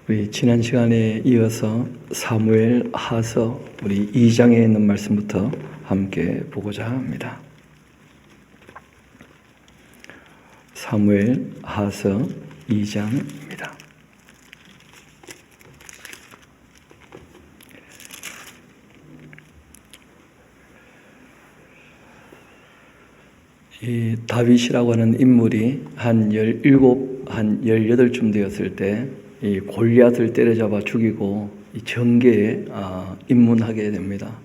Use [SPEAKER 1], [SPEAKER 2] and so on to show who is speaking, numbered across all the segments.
[SPEAKER 1] 우리 지난 시간에 이어서 사무엘 하서 우리 2장에 있는 말씀부터 함께 보고자 합니다. 사무엘 하서 2장입니다. 이 다윗이라고 하는 인물이 한 17, 한 18쯤 되었을 때 이 골리앗을 때려잡아 죽이고 이 정계에 입문하게 됩니다.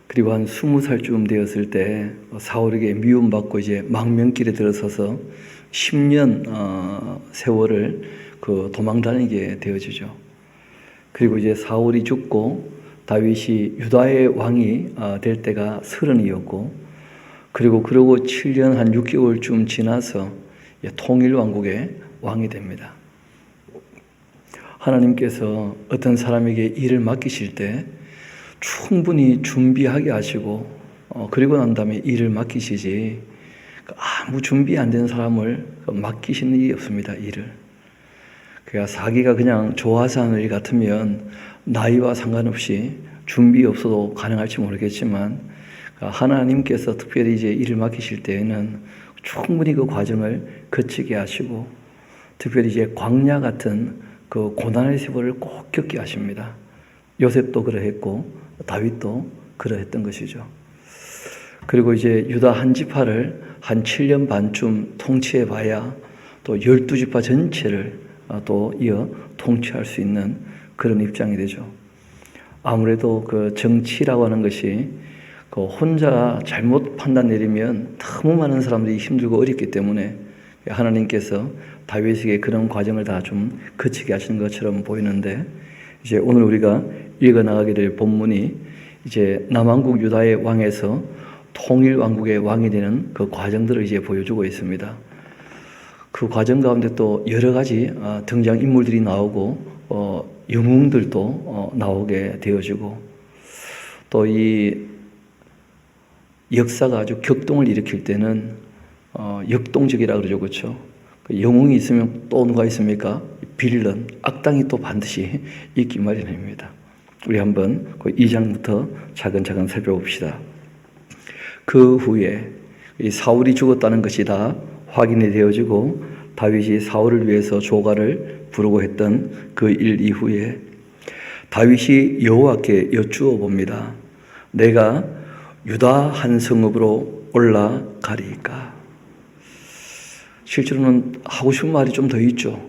[SPEAKER 1] 그리고 한 20살쯤 되었을 때 사울에게 미움받고 이제 망명길에 들어서서 10년 세월을 도망 다니게 되어지죠. 그리고 이제 사울이 죽고 다윗이 유다의 왕이 될 때가 30이었고, 그리고 그러고 7년 한 6개월쯤 지나서 통일왕국의 왕이 됩니다. 하나님께서 어떤 사람에게 일을 맡기실 때 충분히 준비하게 하시고 그리고 난 다음에 일을 맡기시지, 아무 준비 안 된 사람을 맡기시는 일이 없습니다. 일을. 그러니까 자기가 그냥 좋아서 하는 일 같으면 나이와 상관없이 준비 없어도 가능할지 모르겠지만, 하나님께서 특별히 이제 일을 맡기실 때에는 충분히 그 과정을 거치게 하시고, 특별히 이제 광야 같은 그 고난의 세월을 꼭 겪게 하십니다. 요셉도 그러했고 다윗도 그러했던 것이죠. 그리고 이제 유다 한 지파를 한 7년 반쯤 통치해 봐야 또 12지파 전체를 또 이어 통치할 수 있는 그런 입장이 되죠. 아무래도 그 정치라고 하는 것이 혼자 잘못 판단 내리면 너무 많은 사람들이 힘들고 어렵기 때문에 하나님께서 다윗에게 그런 과정을 다 좀 거치게 하시는 것처럼 보이는데, 이제 오늘 우리가 읽어 나가게 될 본문이 이제 남왕국 유다의 왕에서 통일 왕국의 왕이 되는 그 과정들을 이제 보여주고 있습니다. 그 과정 가운데 또 여러 가지 등장 인물들이 나오고 영웅들도 나오게 되어지고, 또 이 역사가 아주 격동을 일으킬 때는 역동적이라 그러죠, 그렇죠? 영웅이 있으면 또 누가 있습니까? 빌런, 악당이 또 반드시 있기 마련입니다. 우리 한번 그 2장부터 차근차근 살펴봅시다. 그 후에 이 사울이 죽었다는 것이 다 확인이 되어지고 다윗이 사울을 위해서 조가를 부르고 했던 그 일 이후에 다윗이 여호와께 여쭈어 봅니다. 내가 유다 한 성읍으로 올라가리이까? 실제로는 하고 싶은 말이 좀 더 있죠.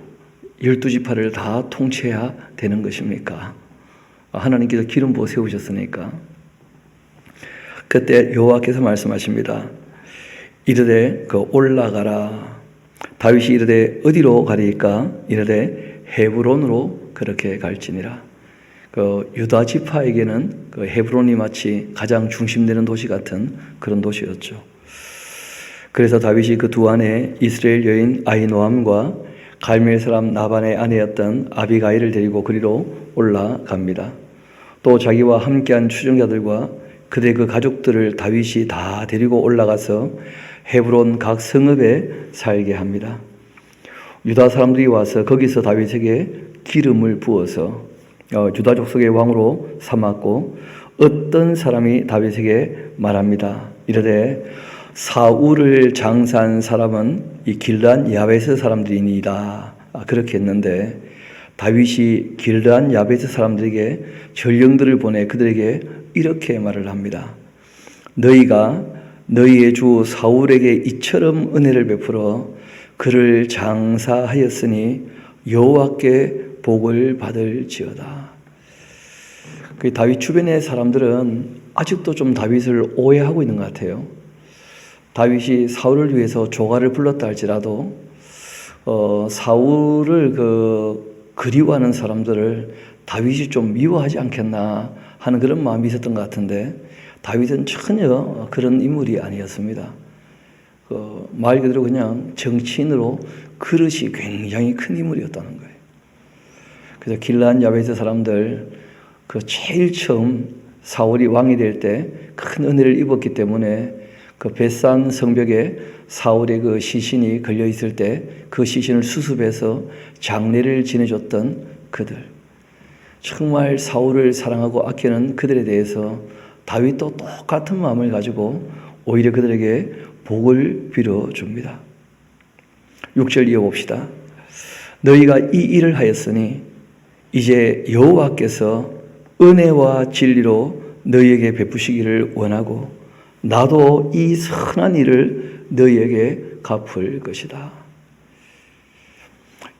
[SPEAKER 1] 12지파를 다 통치해야 되는 것입니까? 하나님께서 기름 부어 세우셨으니까. 그때 여호와께서 말씀하십니다. 이르되 올라가라. 다윗이 이르되 어디로 가리까? 이르되 헤브론으로 그렇게 갈지니라. 유다 지파에게는 헤브론이 마치 가장 중심되는 도시 같은 그런 도시였죠. 그래서 다윗이 그 두 아내 이스라엘 여인 아히노암과 갈멜 사람 나반의 아내였던 아비가일을 데리고 그리로 올라갑니다. 또 자기와 함께한 추종자들과 그들의 그 가족들을 다윗이 다 데리고 올라가서 헤브론 각 성읍에 살게 합니다. 유다 사람들이 와서 거기서 다윗에게 기름을 부어서 유다 족속의 왕으로 삼았고, 어떤 사람이 다윗에게 말합니다. 이르되 사울을 장사한 사람은 이 길르한 야베스 사람들이니이다. 그렇게 했는데 다윗이 길르한 야베스 사람들에게 전령들을 보내 그들에게 이렇게 말을 합니다. 너희가 너희의 주 사울에게 이처럼 은혜를 베풀어 그를 장사하였으니 여호와께 복을 받을지어다. 그 다윗 주변의 사람들은 아직도 좀 다윗을 오해하고 있는 것 같아요. 다윗이 사울을 위해서 조가를 불렀다 할지라도 사울을 그리워하는 사람들을 다윗이 좀 미워하지 않겠나 하는 그런 마음이 있었던 것 같은데, 다윗은 전혀 그런 인물이 아니었습니다. 말 그대로 그냥 정치인으로 그릇이 굉장히 큰 인물이었다는 거예요. 그래서 길르한 야베스 사람들 제일 처음 사울이 왕이 될 때 큰 은혜를 입었기 때문에 벳산 성벽에 사울의 시신이 걸려 있을 때 그 시신을 수습해서 장례를 지내줬던 그들, 정말 사울을 사랑하고 아끼는 그들에 대해서 다윗도 똑같은 마음을 가지고 오히려 그들에게 복을 빌어줍니다. 6절 이어봅시다. 너희가 이 일을 하였으니 이제 여호와께서 은혜와 진리로 너희에게 베푸시기를 원하고 나도 이 선한 일을 너희에게 갚을 것이다.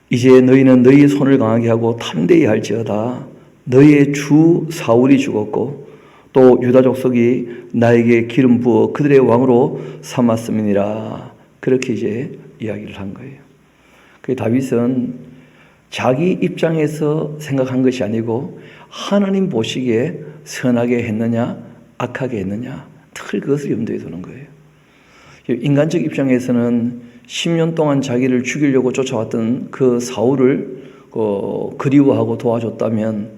[SPEAKER 1] 이제 너희는 너희 손을 강하게 하고 탐대히 할지어다. 너희의 주 사울이 죽었고 또 유다 족속이 나에게 기름 부어 그들의 왕으로 삼았음이니라. 그렇게 이제 이야기를 한 거예요. 그 다윗은 자기 입장에서 생각한 것이 아니고 하나님 보시기에 선하게 했느냐 악하게 했느냐 늘 그것을 염두에 두는 거예요. 인간적 입장에서는 10년 동안 자기를 죽이려고 쫓아왔던 그 사울을 그리워하고 도와줬다면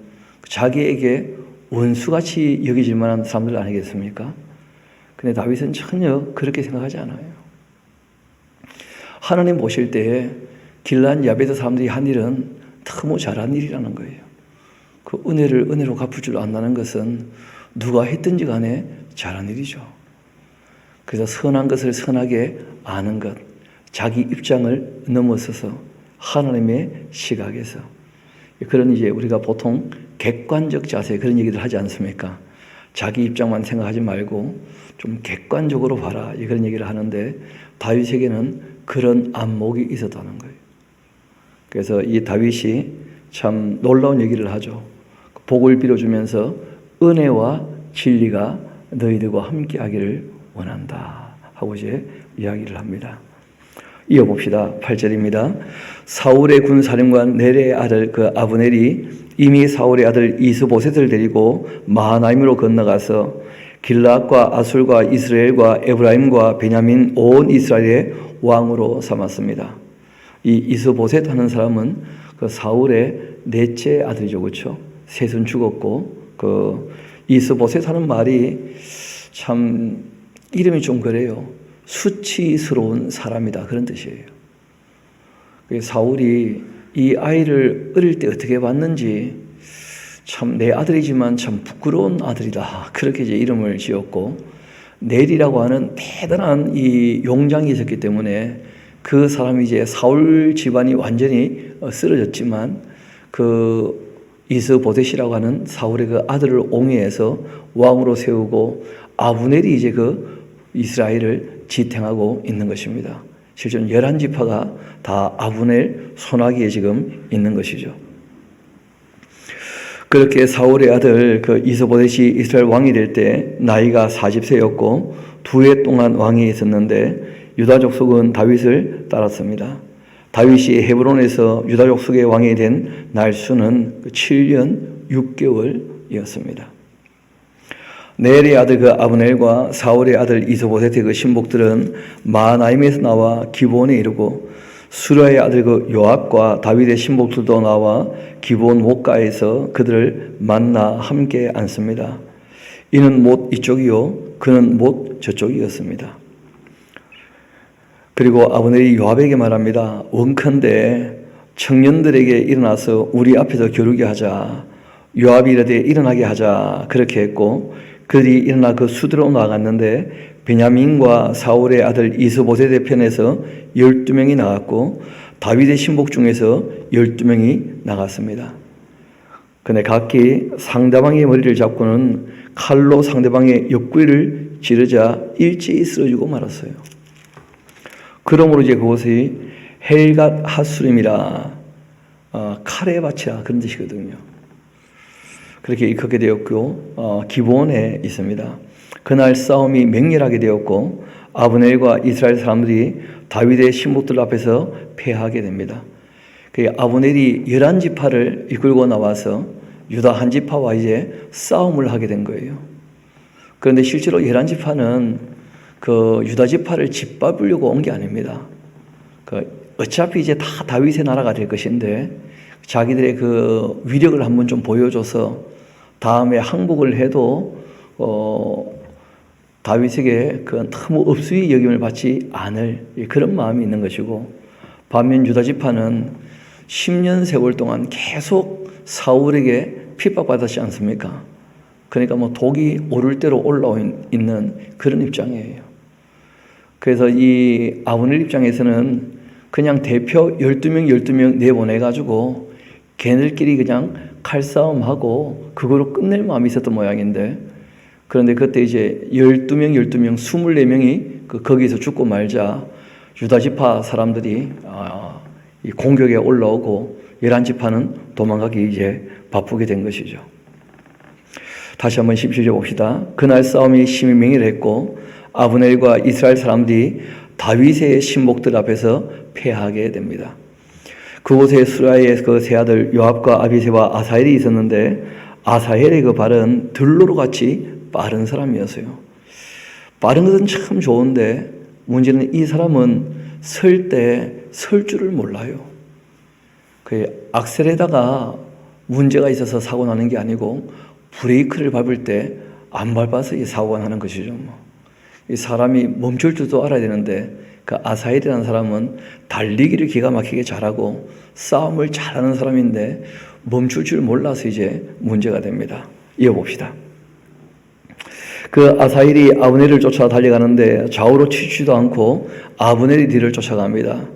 [SPEAKER 1] 자기에게 원수같이 여기질 만한 사람들 아니겠습니까? 근데 다윗은 전혀 그렇게 생각하지 않아요. 하나님 보실 때에 길란 야베스 사람들이 한 일은 너무 잘한 일이라는 거예요. 그 은혜를 은혜로 갚을 줄 안다는 것은 누가 했든지 간에 잘한 일이죠. 그래서 선한 것을 선하게 아는 것, 자기 입장을 넘어서서 하나님의 시각에서 그런 이제 우리가 보통 객관적 자세 그런 얘기들 하지 않습니까? 자기 입장만 생각하지 말고 좀 객관적으로 봐라 그런 얘기를 하는데 다윗에게는 그런 안목이 있었다는 거예요. 그래서 이 다윗이 참 놀라운 얘기를 하죠. 복을 빌어주면서 은혜와 진리가 너희들과 함께하기를 원한다 하고 이제 이야기를 합니다. 이어봅시다. 8절입니다. 사울의 군사령관 넬의 아들 그 아브넬이 이미 사울의 아들 이스보셋을 데리고 마하나임으로 건너가서 길라앗과 아술과 이스라엘과 에브라임과 베냐민 온 이스라엘의 왕으로 삼았습니다. 이 이스보셋 하는 사람은 그 사울의 넷째 아들이죠, 그렇죠? 셋은 죽었고 그 이스보셋 하는 말이 참 이름이 좀 그래요. 수치스러운 사람이다 그런 뜻이에요. 사울이 이 아이를 어릴 때 어떻게 봤는지 참 내 아들이지만 참 부끄러운 아들이다 그렇게 이제 이름을 지었고 넬이라고 하는 대단한 이 용장이 있었기 때문에 그 사람이 이제 사울 집안이 완전히 쓰러졌지만 그 이스보셋이라고 하는 사울의 그 아들을 옹해해서 왕으로 세우고 아브넬이 이제 그 이스라엘을 지탱하고 있는 것입니다. 실제로 11지파가 다 아브넬 손아귀에 지금 있는 것이죠. 그렇게 사울의 아들 그 이스보셋이 이스라엘 왕이 될 때 나이가 40세였고 2해 동안 왕이 있었는데 유다 족속은 다윗을 따랐습니다. 다윗이 헤브론에서 유다 족속의 왕이 된 날수는 7년 6개월이었습니다. 넬의 아들 그 아브넬과 사울의 아들 이스보셋의 그 신복들은 마하나임에서 나와 기브온에 이르고 수라의 아들 그 요압과 다윗의 신복들도 나와 기브온 목가에서 그들을 만나 함께 앉습니다. 이는 못 이쪽이요 그는 못 저쪽이었습니다. 그리고 아브넬이 요압에게 말합니다. 원컨대 청년들에게 일어나서 우리 앞에서 겨루게 하자. 요압이 이르되 일어나게 하자. 그렇게 했고 그들이 일어나 그 수드로 나갔는데 베냐민과 사울의 아들 이스보셋의 편에서 12명이 나갔고 다윗의 신복 중에서 12명이 나갔습니다. 그런데 각기 상대방의 머리를 잡고는 칼로 상대방의 옆구리를 찌르자 일제히 쓰러지고 말았어요. 그러므로 이제 그것이 헬갓 하수림이라 칼에 바치라 그런 뜻이거든요. 그렇게 일컫게 되었고 기브온에 있습니다. 그날 싸움이 맹렬하게 되었고 아브넬과 이스라엘 사람들이 다윗의 신복들 앞에서 패하게 됩니다. 아브넬이 11지파를 이끌고 나와서 유다 한 지파와 이제 싸움을 하게 된 거예요. 그런데 실제로 11지파는 그 유다 지파를 짓밟으려고 온 게 아닙니다. 어차피 이제 다 다윗의 나라가 될 것인데 자기들의 그 위력을 한번 좀 보여줘서 다음에 항복을 해도 다윗에게 그 너무 업수의 여김을 받지 않을 그런 마음이 있는 것이고 반면 유다 지파는 10년 세월 동안 계속 사울에게 핍박받았지 않습니까? 그러니까 뭐 독이 오를 대로 올라오 있는 그런 입장이에요. 그래서 이 아브넬 입장에서는 그냥 대표 12명 내보내가지고 걔들끼리 그냥 칼싸움하고 그거로 끝낼 마음이 있었던 모양인데, 그런데 그때 이제 12명, 24명이 거기서 죽고 말자 유다지파 사람들이 이 공격에 올라오고 11지파는 도망가기 이제 바쁘게 된 것이죠. 다시 한번 17절 봅시다. 그날 싸움이 심히 맹렬했고 아브넬과 이스라엘 사람들이 다윗의 신복들 앞에서 패하게 됩니다. 그곳에 수라의 그 세 아들 요압과 아비새와 아사헬이 있었는데 아사헬의 그 발은 들로로 같이 빠른 사람이었어요. 빠른 것은 참 좋은데 문제는 이 사람은 설 때 설 줄을 몰라요. 그 악셀에다가 문제가 있어서 사고 나는 게 아니고 브레이크를 밟을 때 안 밟아서 이 사고가 나는 것이죠. 이 사람이 멈출 줄도 알아야 되는데 그 아사헬이라는 사람은 달리기를 기가 막히게 잘하고 싸움을 잘하는 사람인데 멈출 줄 몰라서 이제 문제가 됩니다. 이어봅시다. 그 아사헬이 아브넬을 쫓아 달려가는데 좌우로 치지도 않고 아브넬이 뒤를 쫓아갑니다.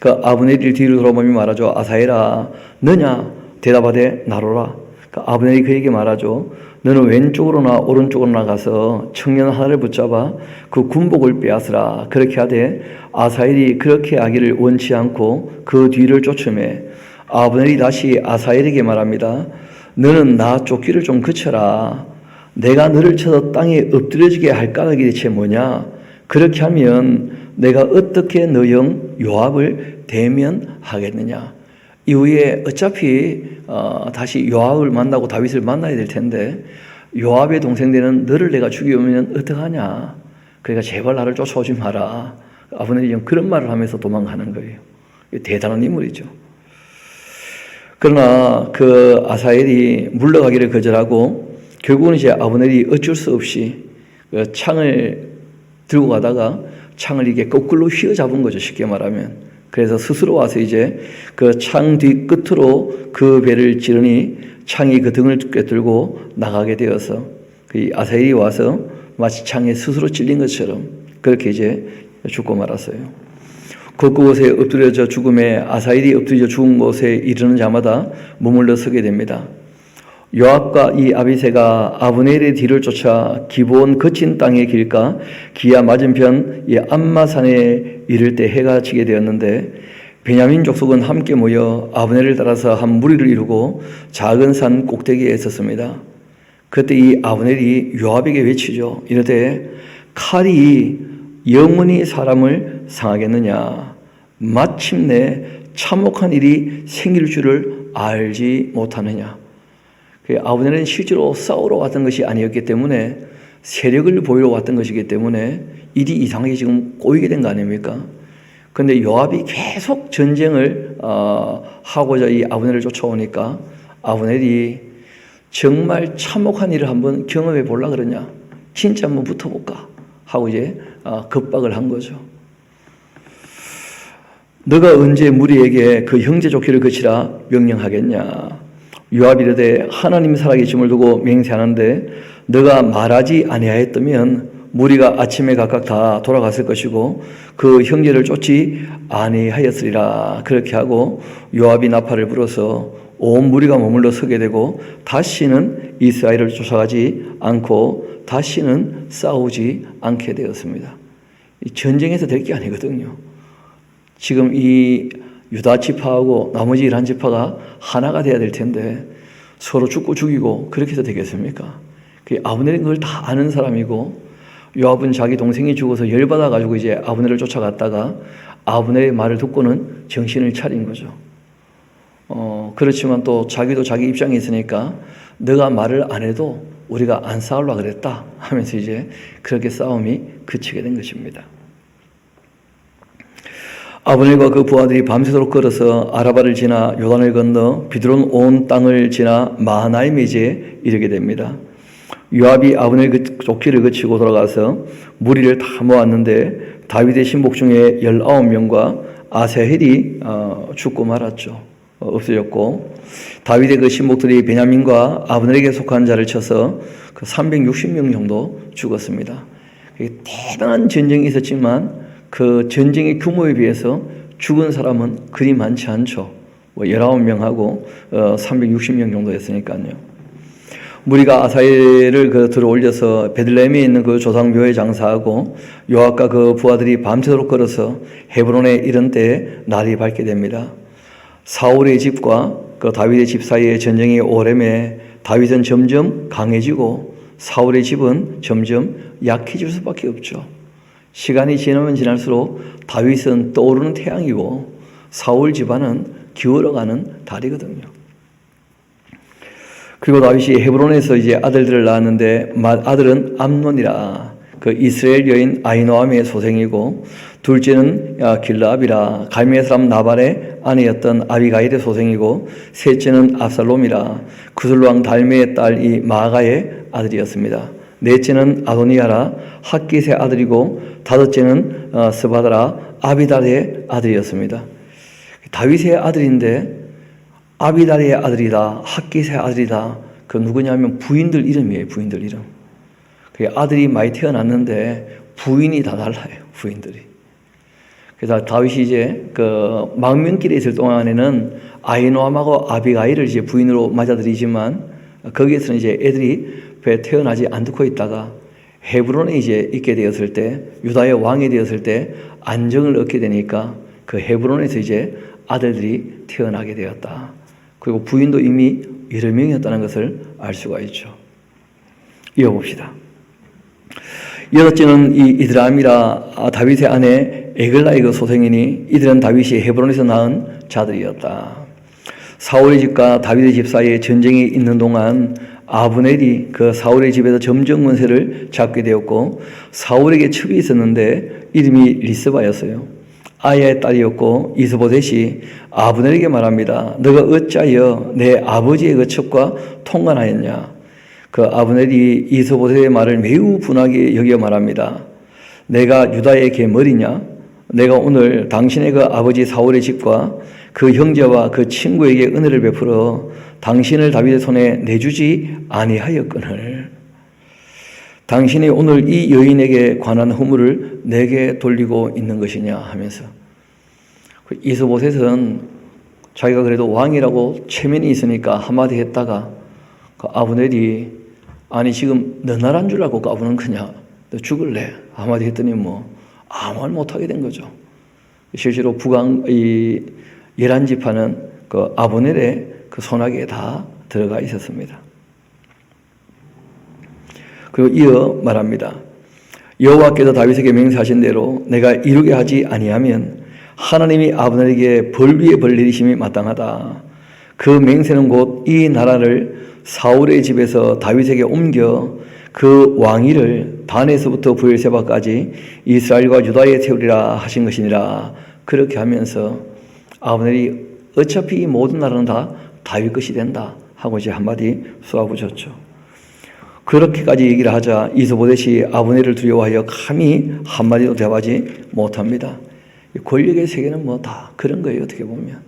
[SPEAKER 1] 그 아브넬이 뒤를 돌아보며 말하죠. 아사헬아, 너냐? 대답하되 나로라. 그 아브넬이 그에게 말하죠. 너는 왼쪽으로나 오른쪽으로나 가서 청년 하나를 붙잡아 그 군복을 빼앗으라. 그렇게 하되 아사헬이 그렇게 하기를 원치 않고 그 뒤를 쫓으매 아브넬이 다시 아사헬에게 말합니다. 너는 나 쫓기를 좀 그쳐라. 내가 너를 쳐서 땅에 엎드려지게 할 까닭이 대체 뭐냐? 그렇게 하면 내가 어떻게 너 형 요압을 대면하겠느냐? 이후에 어차피 다시 요압을 만나고 다윗을 만나야 될 텐데 요압의 동생 되는 너를 내가 죽이면 어떡하냐? 그러니까 제발 나를 쫓아오지 마라. 아브넬이 그런 말을 하면서 도망가는 거예요. 대단한 인물이죠. 그러나 그 아사헬이 물러가기를 거절하고 결국은 이제 아브넬이 어쩔 수 없이 그 창을 들고 가다가 창을 이게 거꾸로 휘어잡은 거죠. 쉽게 말하면. 그래서 스스로 와서 이제 그 창 뒤 끝으로 그 배를 찌르니 창이 그 등을 꿰뚫고 나가게 되어서 그 아사헬이 와서 마치 창에 스스로 찔린 것처럼 그렇게 이제 죽고 말았어요. 그곳에 엎드려져 죽음에 아사헬이 엎드려 죽은 곳에 이르는 자마다 머물러 서게 됩니다. 요압과 이 아비새가 아브넬의 뒤를 쫓아 기브온 거친 땅의 길가 기야 맞은편 이 암마산에 이를 때 해가 지게 되었는데 베냐민 족속은 함께 모여 아브넬을 따라서 한 무리를 이루고 작은 산 꼭대기에 있었습니다. 그때 이 아브넬이 요압에게 외치죠. 이르되 칼이 영원히 사람을 상하겠느냐? 마침내 참혹한 일이 생길 줄을 알지 못하느냐? 아브넬은 실제로 싸우러 왔던 것이 아니었기 때문에 세력을 보이러 왔던 것이기 때문에 일이 이상하게 지금 꼬이게 된 거 아닙니까? 그런데 요압이 계속 전쟁을 하고자 이 아브넬을 쫓아오니까 아브넬이 정말 참혹한 일을 한번 경험해 보려고 그러냐? 진짜 한번 붙어볼까? 하고 이제 겁박을 한 거죠. 너가 언제 무리에게 그 형제 좋기를 그치라 명령하겠냐? 요압이 이르되 하나님 살아계심을 두고 맹세하는데 너가 말하지 아니하였다면 무리가 아침에 각각 다 돌아갔을 것이고 그 형제를 쫓지 아니하였으리라. 그렇게 하고 요압이 나팔을 불어서 온 무리가 머물러 서게 되고 다시는 이스라엘을 쫓아가지 않고 다시는 싸우지 않게 되었습니다. 전쟁에서 될 게 아니거든요. 지금 이 유다 지파하고 나머지 11지파가 하나가 돼야 될 텐데 서로 죽고 죽이고 그렇게 해서 되겠습니까? 아브넬은 그걸 다 아는 사람이고 요압은 자기 동생이 죽어서 열받아가지고 이제 아브넬을 쫓아갔다가 아브넬의 말을 듣고는 정신을 차린 거죠. 그렇지만 또 자기도 자기 입장에 있으니까 너가 말을 안 해도 우리가 안 싸우려고 그랬다 하면서 이제 그렇게 싸움이 그치게 된 것입니다. 아브넬과 그 부하들이 밤새도록 걸어서 아라바를 지나 요단을 건너 비드론 온 땅을 지나 마하나임에 이제 이르게 됩니다. 요압이 아브넬 쫓기를 그치고 돌아가서 무리를 다 모았는데 다윗의 신복 중에 19명과 아사헬이 죽고 말았죠. 없어졌고 다윗의 그 신복들이 베냐민과 아브넬에게 속한 자를 쳐서 그 360명 정도 죽었습니다. 대단한 전쟁이 있었지만 그 전쟁의 규모에 비해서 죽은 사람은 그리 많지 않죠. 19명하고 360명 정도였으니까요. 무리가 아사엘을 들어 올려서 베들레헴에 있는 그 조상묘에 장사하고 요압과 그 부하들이 밤새도록 걸어서 헤브론에 이른 때에 날이 밝게 됩니다. 사울의 집과 그 다윗의 집 사이의 전쟁이 오래매 다윗은 점점 강해지고 사울의 집은 점점 약해질 수밖에 없죠. 시간이 지나면 지날수록 다윗은 떠오르는 태양이고 사울 집안은 기울어가는 달이거든요. 그리고 다윗이 헤브론에서 이제 아들들을 낳았는데 아들은 암논이라 그 이스라엘 여인 아히노암의 소생이고, 둘째는 길라압이라 갈미의 사람 나발의 아내였던 아비가일의 소생이고, 셋째는 압살롬이라 구슬 왕 달메의 딸 이 마아가의 아들이었습니다. 넷째는 아도니아라 핫깃의 아들이고, 다섯째는 스바다라 아비달의 아들이었습니다. 다윗의 아들인데 아비달의 아들이다, 핫깃의 아들이다. 그 누구냐면 부인들 이름이에요. 부인들 이름. 그 아들이 많이 태어났는데 부인이 다 달라요. 부인들이. 그래서 다윗이 이제 그 망명길에 있을 동안에는 아히노암하고 아비가일을 이제 부인으로 맞아들이지만 거기에서는 이제 애들이 배 태어나지 않고 있다가 헤브론에 이제 있게 되었을 때, 유다의 왕이 되었을 때 안정을 얻게 되니까 그 헤브론에서 이제 아들들이 태어나게 되었다. 그리고 부인도 이미 여러 명이었다는 것을 알 수가 있죠. 이어봅시다. 여섯째는 이드람이라 다윗의 아내 에글라의 그 소생이니, 이들은 다윗이 헤브론에서 낳은 자들이었다. 사울의 집과 다윗의 집 사이에 전쟁이 있는 동안 아브넬이 그 사울의 집에서 점정 권세를 잡게 되었고, 사울에게 첩이 있었는데 이름이 리스바였어요. 아야의 딸이었고, 이스보셋이 아브넬에게 말합니다. 너가 어찌하여 내 아버지의 그 첩과 통관하였냐? 그 아브넬이 이스보셋의 말을 매우 분하게 여겨 말합니다. 내가 유다의 계머리냐? 내가 오늘 당신의 그 아버지 사울의 집과 그 형제와 그 친구에게 은혜를 베풀어 당신을 다윗의 손에 내주지 아니하였거늘 당신이 오늘 이 여인에게 관한 허물을 내게 돌리고 있는 것이냐 하면서, 이스보셋은 자기가 그래도 왕이라고 체면이 있으니까 한마디 했다가 그 아브넬이 아니 지금 너 나라인 줄 알고 까부는 거냐? 너 죽을래? 한마디 했더니 뭐 아무 말 못하게 된 거죠. 실제로 이 11지파는 그 아브넬의 그 손아귀에 다 들어가 있었습니다. 그리고 이어 말합니다. 여호와께서 다윗에게 맹세하신 대로 내가 이루게 하지 아니하면 하나님이 아브넬에게 벌 위에 벌 내리심이 마땅하다. 그 맹세는 곧 이 나라를 사울의 집에서 다윗에게 옮겨 그 왕위를 단에서부터 브엘세바까지 이스라엘과 유다에 세우리라 하신 것이니라. 그렇게 하면서 아브넬이 어차피 이 모든 나라는 다 다윗 것이 된다 하고 이제 한마디 쏘아붙였죠. 그렇게까지 얘기를 하자 이스보셋이 아브넬을 두려워하여 감히 한마디도 대답하지 못합니다. 권력의 세계는 뭐 다 그런 거예요. 어떻게 보면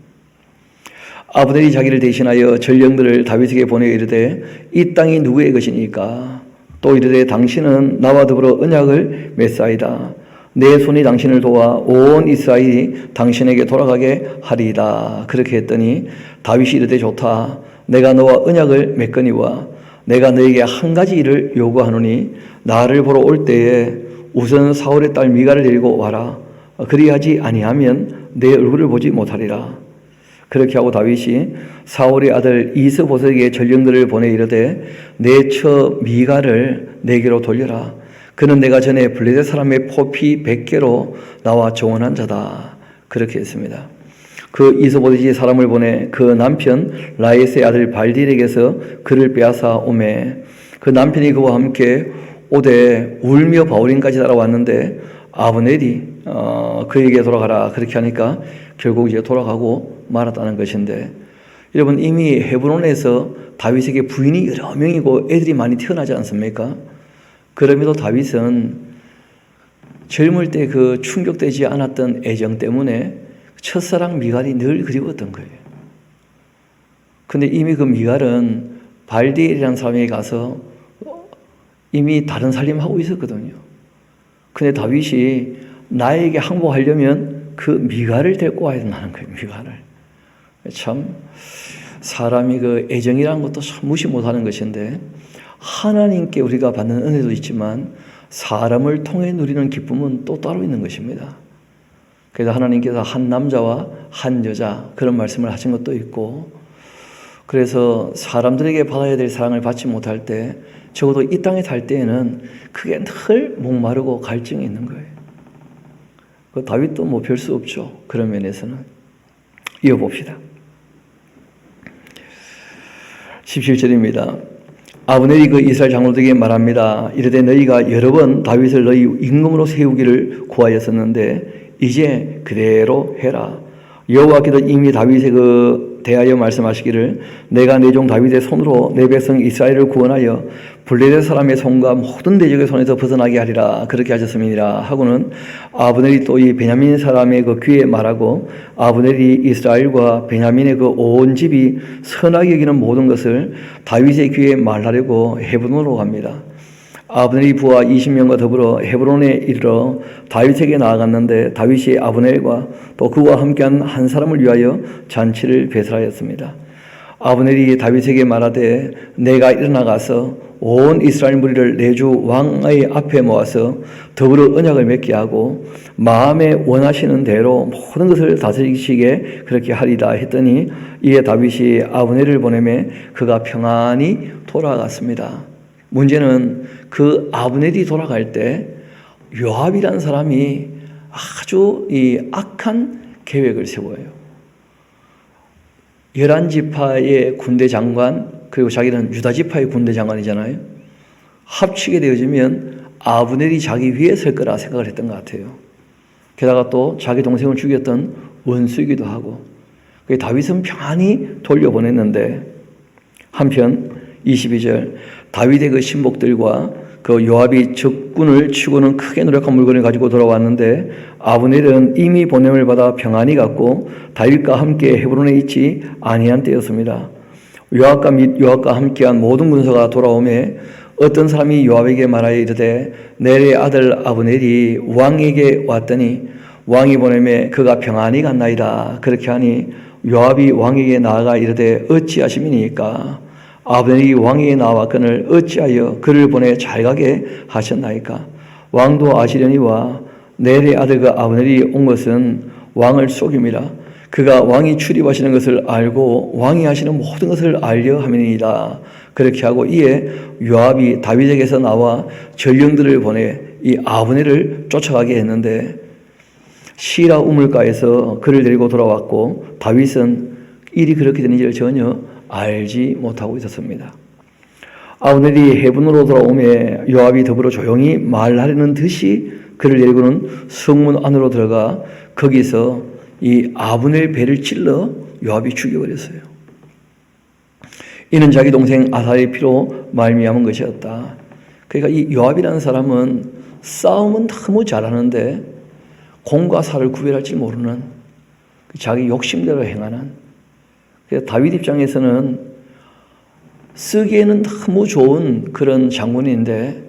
[SPEAKER 1] 아브넬이 자기를 대신하여 전령들을 다윗에게 보내 이르되 이 땅이 누구의 것이니까? 또 이르되 당신은 나와 더불어 언약을 맺사이다. 내 손이 당신을 도와 온 이스라엘이 당신에게 돌아가게 하리이다. 그렇게 했더니 다윗이 이르되 좋다. 내가 너와 언약을 맺거니와 내가 너에게 한 가지 일을 요구하노니 나를 보러 올 때에 우선 사울의 딸 미가를 데리고 와라. 그리하지 아니하면 내 얼굴을 보지 못하리라. 그렇게 하고 다윗이 사울의 아들 이스보셋에게 전령들을 보내 이르되 내 처 미가를 내게로 돌려라. 그는 내가 전에 블레셋 사람의 포피 100개로 나와 정원한 자다. 그렇게 했습니다. 그 이스보셋이 사람을 보내 그 남편 라이스의 아들 발딜에게서 그를 빼앗아 오매 그 남편이 그와 함께 오되 울며 바울임까지 따라왔는데 아브넬이 그에게 돌아가라 그렇게 하니까 결국 이제 돌아가고 말았다는 것인데, 여러분 이미 헤브론에서 다윗에게 부인이 여러 명이고 애들이 많이 태어나지 않습니까? 그럼에도 다윗은 젊을 때 그 충격되지 않았던 애정 때문에 첫사랑 미갈이 늘 그리웠던 거예요. 근데 이미 그 미갈은 발디엘이라는 사람에게 가서 이미 다른 살림하고 있었거든요. 근데 다윗이 나에게 항복하려면 그 미갈을 데리고 와야 된다는 거예요. 미갈을. 참 사람이 그 애정이라는 것도 참 무시 못하는 것인데, 하나님께 우리가 받는 은혜도 있지만 사람을 통해 누리는 기쁨은 또 따로 있는 것입니다. 그래서 하나님께서 한 남자와 한 여자 그런 말씀을 하신 것도 있고, 그래서 사람들에게 받아야 될 사랑을 받지 못할 때, 적어도 이 땅에 살 때에는 그게 늘 목마르고 갈증이 있는 거예요. 그 다윗도 뭐 별 수 없죠. 그런 면에서는. 이어봅시다. 17절입니다. 아브넬이 그 이스라엘 장로들에게 말합니다. 이르되 너희가 여러 번 다윗을 너희 임금으로 세우기를 구하였었는데 이제 그대로 해라. 여호와께서 이미 다윗에 대하여 말씀하시기를 내가 내 종 다윗의 손으로 내 백성 이스라엘을 구원하여 블레셋 사람의 손과 모든 대적의 손에서 벗어나게 하리라. 그렇게 하셨음이니라 하고는 아브넬이 또 이 베냐민 사람의 그 귀에 말하고, 아브넬이 이스라엘과 베냐민의 그 온 집이 선하게 여기는 모든 것을 다윗의 귀에 말하려고 헤브론으로 갑니다. 아브넬이 부하 20명과 더불어 헤브론에 이르러 다윗에게 나아갔는데 다윗이 아브넬과 또 그와 함께한 한 사람을 위하여 잔치를 배설하였습니다. 아브넬이 다윗에게 말하되 내가 일어나가서 온 이스라엘 무리를 내 주 왕의 앞에 모아서 더불어 언약을 맺게 하고 마음에 원하시는 대로 모든 것을 다스리시게 그렇게 하리다 했더니, 이에 다윗이 아브넬을 보내매 그가 평안히 돌아갔습니다. 문제는 그 아브넬이 돌아갈 때 요압이라는 사람이 아주 이 악한 계획을 세워요. 11지파의 군대 장관, 그리고 자기는 유다지파의 군대 장관이잖아요. 합치게 되어지면 아브넬이 자기 위에 설 거라 생각을 했던 것 같아요. 게다가 또 자기 동생을 죽였던 원수이기도 하고, 다윗은 평안히 돌려보냈는데, 한편 22절 다윗의 그 신복들과 그 요압이 적군을 치고는 크게 노력한 물건을 가지고 돌아왔는데 아브넬은 이미 보냄을 받아 평안히 갔고 다윗과 함께 헤브론에 있지 아니한 때였습니다. 요압과 함께한 모든 군사가 돌아오매 어떤 사람이 요압에게 말하여 이르되 넬의 아들 아브넬이 왕에게 왔더니 왕이 보내매 그가 평안히 갔나이다. 그렇게 하니 요압이 왕에게 나아가 이르되 어찌하심이니까? 아브넬이 왕에게 나왔거늘 어찌하여 그를 보내 잘 가게 하셨나이까? 왕도 아시려니와 넬의 아들 그 아브넬이 온 것은 왕을 속임이라. 그가 왕이 출입하시는 것을 알고 왕이 하시는 모든 것을 알려 함이니이다. 그렇게 하고 이에 요압이 다윗에게서 나와 전령들을 보내 이 아브넬을 쫓아가게 했는데 시라 우물가에서 그를 데리고 돌아왔고 다윗은 일이 그렇게 되는지를 전혀 알지 못하고 있었습니다. 아브넬이 헤브론으로 돌아오매 요압이 더불어 조용히 말하려는 듯이 그를 데리고는 성문 안으로 들어가 거기서 이 아브넬 배를 찔러 요압이 죽여버렸어요. 이는 자기 동생 아사의 피로 말미암은 것이었다. 그러니까 이 요압이라는 사람은 싸움은 너무 잘하는데 공과 사를 구별할 줄 모르는, 자기 욕심대로 행하는, 그래서 다윗 입장에서는 쓰기에는 너무 좋은 그런 장군인데,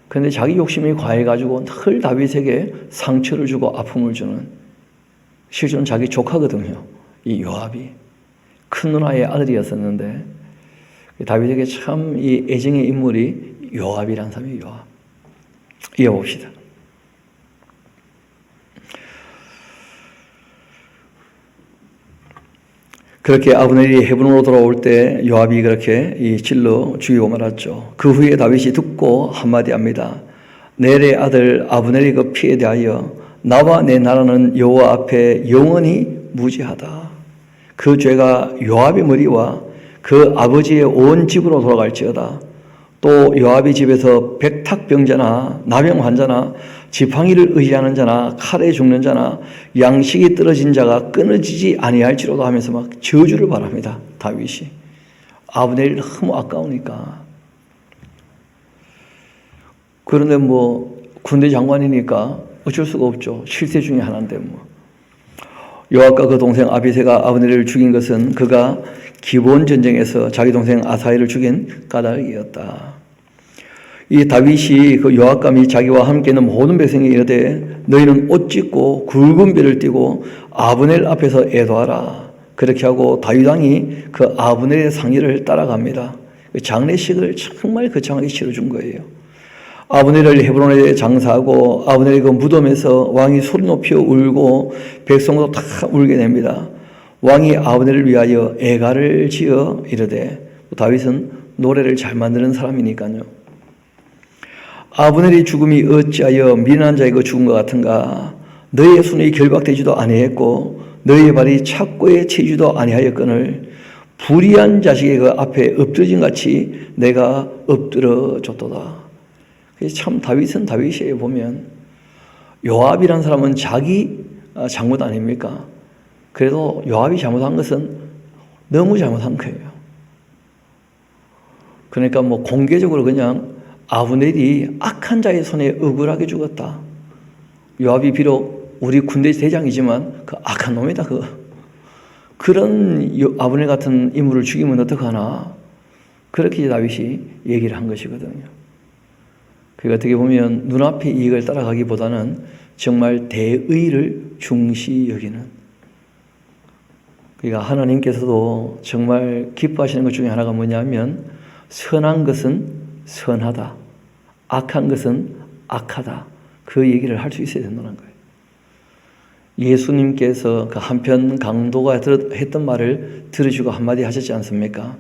[SPEAKER 1] 그런데 자기 욕심이 과해가지고 늘 다윗에게 상처를 주고 아픔을 주는, 실제로는 자기 조카거든요. 이 요압이 큰 누나의 아들이었었는데 다윗에게 참 이 애정의 인물이 요압이라는 사람이에요. 요압. 이어봅시다. 그렇게 아브넬이 헤브론으로 돌아올 때 요압이 그렇게 이 찔러 죽이고 말았죠. 그 후에 다윗이 듣고 한마디 합니다. 넬의 아들 아브넬의 그 피에 대하여 나와 내 나라는 여호와 앞에 영원히 무죄하다. 그 죄가 요압의 머리와 그 아버지의 온 집으로 돌아갈지어다. 또 요압의 집에서 백탁병자나 나병 환자나 지팡이를 의지하는 자나 칼에 죽는 자나 양식이 떨어진 자가 끊어지지 아니할지로도 하면서 막 저주를 바랍니다. 다윗이 아브넬이 너무 아까우니까. 그런데 뭐 군대 장관이니까 어쩔 수가 없죠. 실세 중에 하나인데 뭐 요압과 그 동생 아비새가 아브넬을 죽인 것은 그가 기브온 전쟁에서 자기 동생 아사엘을 죽인 까닭이었다. 이 다윗이 그 요압과 및 자기와 함께 있는 모든 백성이 이르되 너희는 옷 찢고 굵은 배를 띠고 아브넬 앞에서 애도하라. 그렇게 하고 다윗 왕이 그 아브넬의 상의를 따라갑니다. 그 장례식을 정말 거창하게 치러준 거예요. 아브넬을 헤브론에 장사하고 아브넬의 그 무덤에서 왕이 소리 높여 울고 백성도 다 울게 됩니다. 왕이 아브넬을 위하여 애가를 지어 이르되, 다윗은 노래를 잘 만드는 사람이니까요. 아브넬의 죽음이 어찌하여 미련한 자의 그 죽음과 같은가? 너희의 손이 결박되지도 아니했고 너희의 발이 착고에 채지도 아니하였거늘 불의한 자식의 그 앞에 엎드러진 같이 내가 엎드려 줬도다. 참 다윗은 다윗이에요. 보면 요압이라는 사람은 자기 잘못 아닙니까? 그래도 요압이 잘못한 것은 너무 잘못한 거예요. 그러니까 뭐 공개적으로 그냥 아브넬이 악한 자의 손에 억울하게 죽었다. 요압이 비록 우리 군대 대장이지만 그 악한 놈이다. 그런 아브넬 같은 인물을 죽이면 어떡하나? 그렇게 다윗이 얘기를 한 것이거든요. 그러니까 어떻게 보면 눈앞의 이익을 따라가기보다는 정말 대의를 중시 여기는, 그러니까 하나님께서도 정말 기뻐하시는 것 중에 하나가 뭐냐면 선한 것은 선하다, 악한 것은 악하다, 그 얘기를 할 수 있어야 된다는 거예요. 예수님께서 그 한편 강도가 했던 말을 들으시고 한마디 하셨지 않습니까?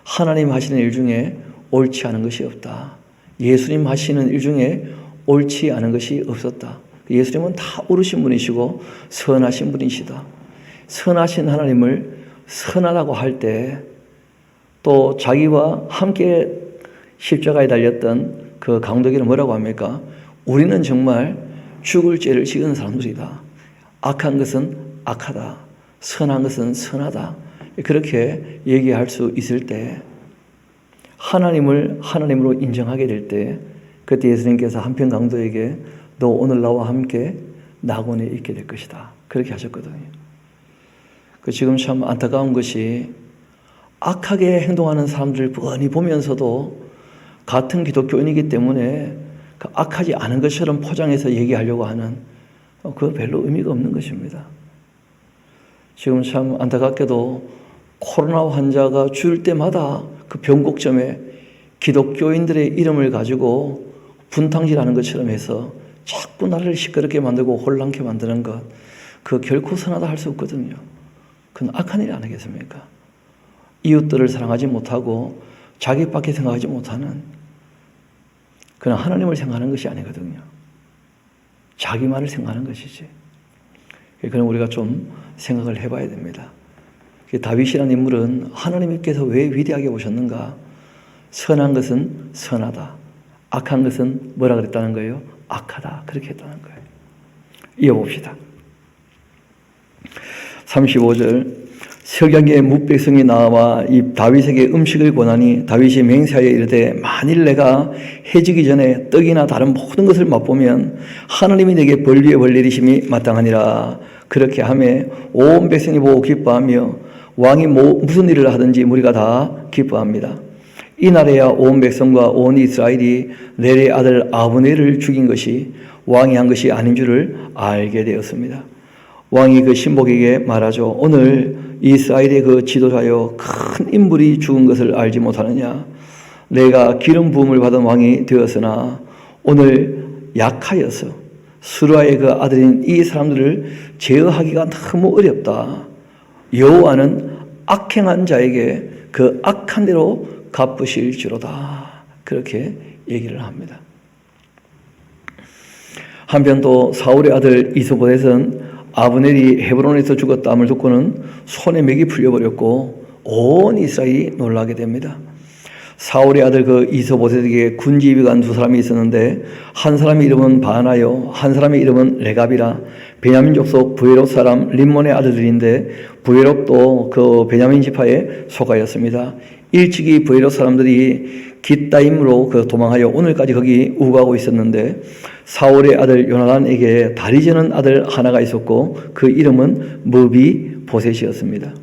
[SPEAKER 1] 하나님 하시는 일 중에 옳지 않은 것이 없다. 예수님 하시는 일 중에 옳지 않은 것이 없었다. 예수님은 다 옳으신 분이시고 선하신 분이시다. 선하신 하나님을 선하다고 할 때 또 자기와 함께 십자가에 달렸던 그 강도에게는 뭐라고 합니까? 우리는 정말 죽을 죄를 지은 사람들이다. 악한 것은 악하다. 선한 것은 선하다. 그렇게 얘기할 수 있을 때, 하나님을 하나님으로 인정하게 될 때, 그때 예수님께서 한편 강도에게 너 오늘 나와 함께 낙원에 있게 될 것이다. 그렇게 하셨거든요. 지금 참 안타까운 것이 악하게 행동하는 사람들을 뻔히 보면서도 같은 기독교인이기 때문에 그 악하지 않은 것처럼 포장해서 얘기하려고 하는, 그거 별로 의미가 없는 것입니다. 지금 참 안타깝게도 코로나 환자가 줄 때마다 그 변곡점에 기독교인들의 이름을 가지고 분탕질하는 것처럼 해서 자꾸 나라를 시끄럽게 만들고 혼란케 만드는 것, 그 결코 선하다 할 수 없거든요. 그건 악한 일 아니겠습니까? 이웃들을 사랑하지 못하고 자기밖에 생각하지 못하는, 그냥 하나님을 생각하는 것이 아니거든요. 자기만을 생각하는 것이지. 그럼 우리가 좀 생각을 해봐야 됩니다. 다윗이라는 인물은 하나님께서 왜 위대하게 보셨는가? 선한 것은 선하다, 악한 것은 뭐라 그랬다는 거예요? 악하다, 그렇게 했다는 거예요. 이어봅시다. 35절, 석양의 뭇백성이 나와 이 다윗에게 음식을 권하니 다윗이 맹세하여 이르되 만일 내가 해지기 전에 떡이나 다른 모든 것을 맛보면 하나님이 내게 벌 위에 벌 내리심이 마땅하니라. 그렇게 하매 온 백성이 보고 기뻐하며 왕이 무슨 일을 하든지 무리가 다 기뻐합니다. 이날에야 온 백성과 온 이스라엘이 넬의 아들 아브넬을 죽인 것이 왕이 한 것이 아닌 줄을 알게 되었습니다. 왕이 그 신복에게 말하죠. 오늘 이스라엘의 그 지도자여 큰 인물이 죽은 것을 알지 못하느냐? 내가 기름 부음을 받은 왕이 되었으나 오늘 약하여서 수라의 그 아들인 이 사람들을 제어하기가 너무 어렵다. 여호와는 악행한 자에게 그 악한 대로 갚으실지로다. 그렇게 얘기를 합니다. 한편 또 사울의 아들 이스보셋은 아브넬이 헤브론에서 죽었다함을 듣고는 손에 맥이 풀려버렸고 온 이스라엘이 놀라게 됩니다. 사울의 아들 그 이스보셋에게 군지휘관 두 사람이 있었는데 한 사람의 이름은 바나요, 한 사람의 이름은 레갑이라 베냐민 족속 부에롯 사람 림몬의 아들들인데 부에롯도 그 베냐민 지파에 속하였습니다. 일찍이 부에롯 사람들이 깃다임으로 그 도망하여 오늘까지 거기 우거하고 있었는데 사울의 아들 요나단에게 다리 저는 아들 하나가 있었고 그 이름은 무비보셋이었습니다.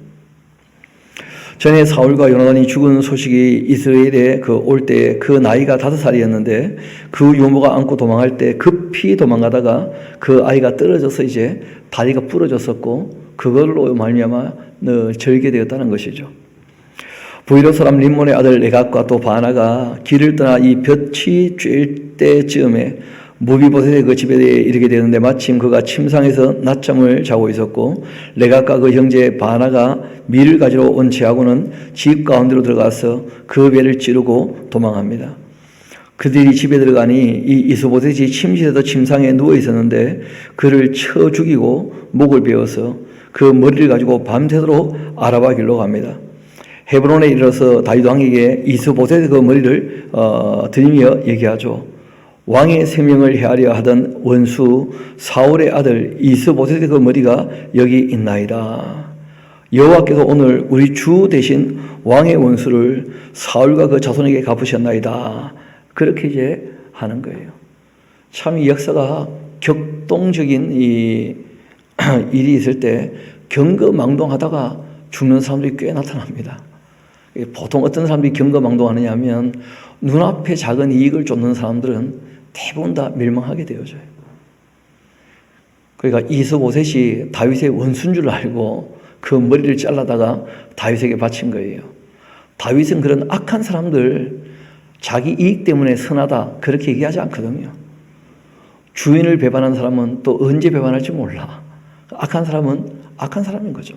[SPEAKER 1] 전에 사울과 요나단이 죽은 소식이 이스라엘에 올 때 그 나이가 5살이었는데 그 유모가 안고 도망할 때 급히 도망가다가 그 아이가 떨어져서 이제 다리가 부러졌었고 그걸로 말미암아 절개되었다는 것이죠. 부에롯 사람 림몬의 아들 레갑과 또 바나가 길을 떠나 이 볕이 쬐일 때쯤에 무비보셋의 그 집에 이르게 되는데 마침 그가 침상에서 낮잠을 자고 있었고 레갑과 그 형제 바나가 밀을 가지러 온 채하고는 집 가운데로 들어가서 그 배를 찌르고 도망합니다. 그들이 집에 들어가니 이 이스보셋이 침실에서 침상에 누워 있었는데 그를 쳐 죽이고 목을 베어서 그 머리를 가지고 밤새도록 아라바 길로 갑니다. 헤브론에 이르러서 다윗 왕에게 이스보셋의 그 머리를 들이며 얘기하죠. 왕의 생명을 해하려 하던 원수 사울의 아들 이스보셋의 그 머리가 여기 있나이다. 여호와께서 오늘 우리 주 대신 왕의 원수를 사울과 그 자손에게 갚으셨나이다. 그렇게 이제 하는 거예요. 참 이 역사가 격동적인 이 일이 있을 때 경거망동하다가 죽는 사람들이 꽤 나타납니다. 보통 어떤 사람들이 경거망동하느냐 하면 눈앞에 작은 이익을 쫓는 사람들은 대부분 다 멸망하게 되어져요. 그러니까 이스보셋이 다윗의 원수인 줄 알고 그 머리를 잘라다가 다윗에게 바친 거예요. 다윗은 그런 악한 사람들 자기 이익 때문에 선하다 그렇게 얘기하지 않거든요. 주인을 배반한 사람은 또 언제 배반할지 몰라. 악한 사람은 악한 사람인 거죠.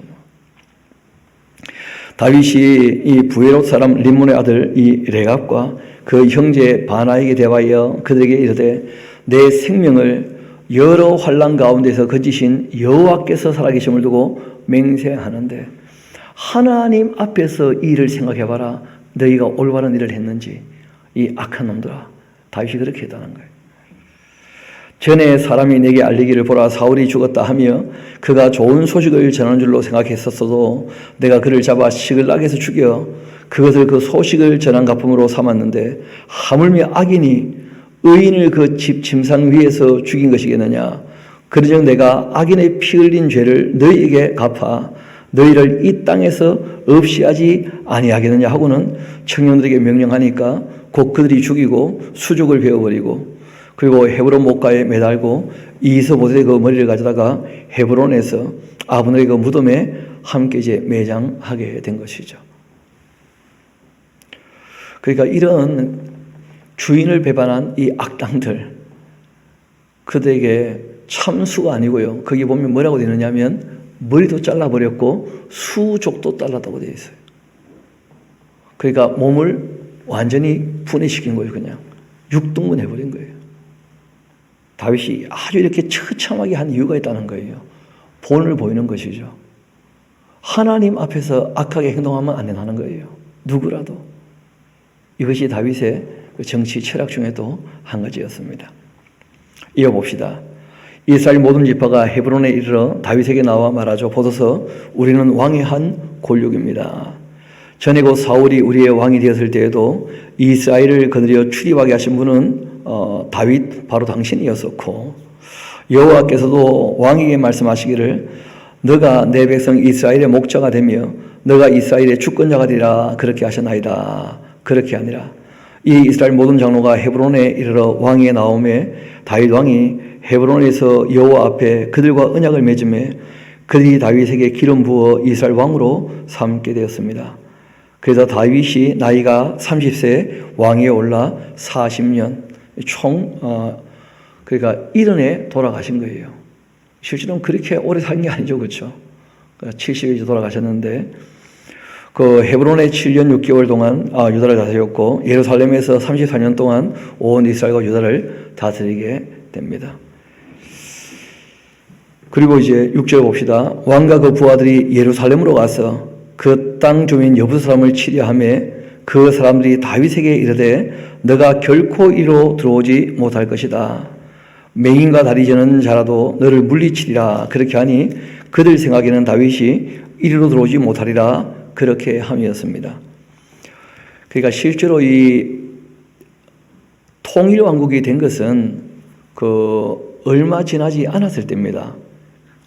[SPEAKER 1] 다윗이 이 부에롯 사람 림몬의 아들 이 레갑과 그 형제 바나에게 대하여 그들에게 이르되 내 생명을 여러 환난 가운데서 거지신 여호와께서 살아계심을 두고 맹세하는데 하나님 앞에서 이 일을 생각해봐라. 너희가 올바른 일을 했는지. 이 악한 놈들아. 다윗이 그렇게 했다는 거예요. 전에 사람이 내게 알리기를 보라 사울이 죽었다 하며 그가 좋은 소식을 전하는 줄로 생각했었어도 내가 그를 잡아 시글락에서 죽여 그것을 그 소식을 전한 가품으로 삼았는데 하물며 악인이 의인을 그 집 침상 위에서 죽인 것이겠느냐. 그러즉 내가 악인의 피 흘린 죄를 너희에게 갚아 너희를 이 땅에서 없이 하지 아니하겠느냐 하고는 청년들에게 명령하니까 곧 그들이 죽이고 수족을 베어버리고 그리고 헤브론 목가에 매달고 이스보셋의 그 머리를 가져다가 헤브론에서 아브넬의 그 무덤에 함께 이제 매장하게 된 것이죠. 그러니까 이런 주인을 배반한 이 악당들 그들에게 참수가 아니고요. 거기 보면 뭐라고 되어 있느냐면 머리도 잘라버렸고 수족도 잘랐다고 되어 있어요. 그러니까 몸을 완전히 분해시킨 거예요. 그냥 육등분 해버린 거예요. 다윗이 아주 이렇게 처참하게 한 이유가 있다는 거예요. 본을 보이는 것이죠. 하나님 앞에서 악하게 행동하면 안 된다는 거예요. 누구라도. 이것이 다윗의 정치 철학 중에도 한 가지였습니다. 이어봅시다. 이스라엘 모든 지파가 헤브론에 이르러 다윗에게 나와 말하죠. 보소서 우리는 왕의 한 골육입니다. 전에 곧 사울이 우리의 왕이 되었을 때에도 이스라엘을 거느려 출입하게 하신 분은 다윗 바로 당신이었었고 여호와께서도 왕에게 말씀하시기를 너가 내 백성 이스라엘의 목자가 되며 너가 이스라엘의 주권자가 되리라 그렇게 하셨나이다. 그렇게 아니라 이 이스라엘 모든 장로가 헤브론에 이르러 왕에게 나오매 다윗 왕이 헤브론에서 여호와 앞에 그들과 언약을 맺음에 그들이 다윗에게 기름 부어 이스라엘 왕으로 삼게 되었습니다. 그래서 다윗이 나이가 30세 왕위에 올라 40년 총 그러니까 1년에 돌아가신 거예요. 실제로는 그렇게 오래 산 게 아니죠. 그렇죠? 70에 돌아가셨는데 그 헤브론에 7년 6개월 동안 유다를 다스렸고 예루살렘에서 34년 동안 온 이스라엘과 유다를 다스리게 됩니다. 그리고 이제 6절 봅시다. 왕과 그 부하들이 예루살렘으로 가서 그 땅 주민 여부 사람을 치려하며 그 사람들이 다윗에게 이르되 너가 결코 이로 들어오지 못할 것이다. 맹인과 다리 저는 자라도 너를 물리치리라. 그렇게 하니 그들 생각에는 다윗이 이리로 들어오지 못하리라. 그렇게 함이었습니다. 그러니까 실제로 이 통일왕국이 된 것은 얼마 지나지 않았을 때입니다.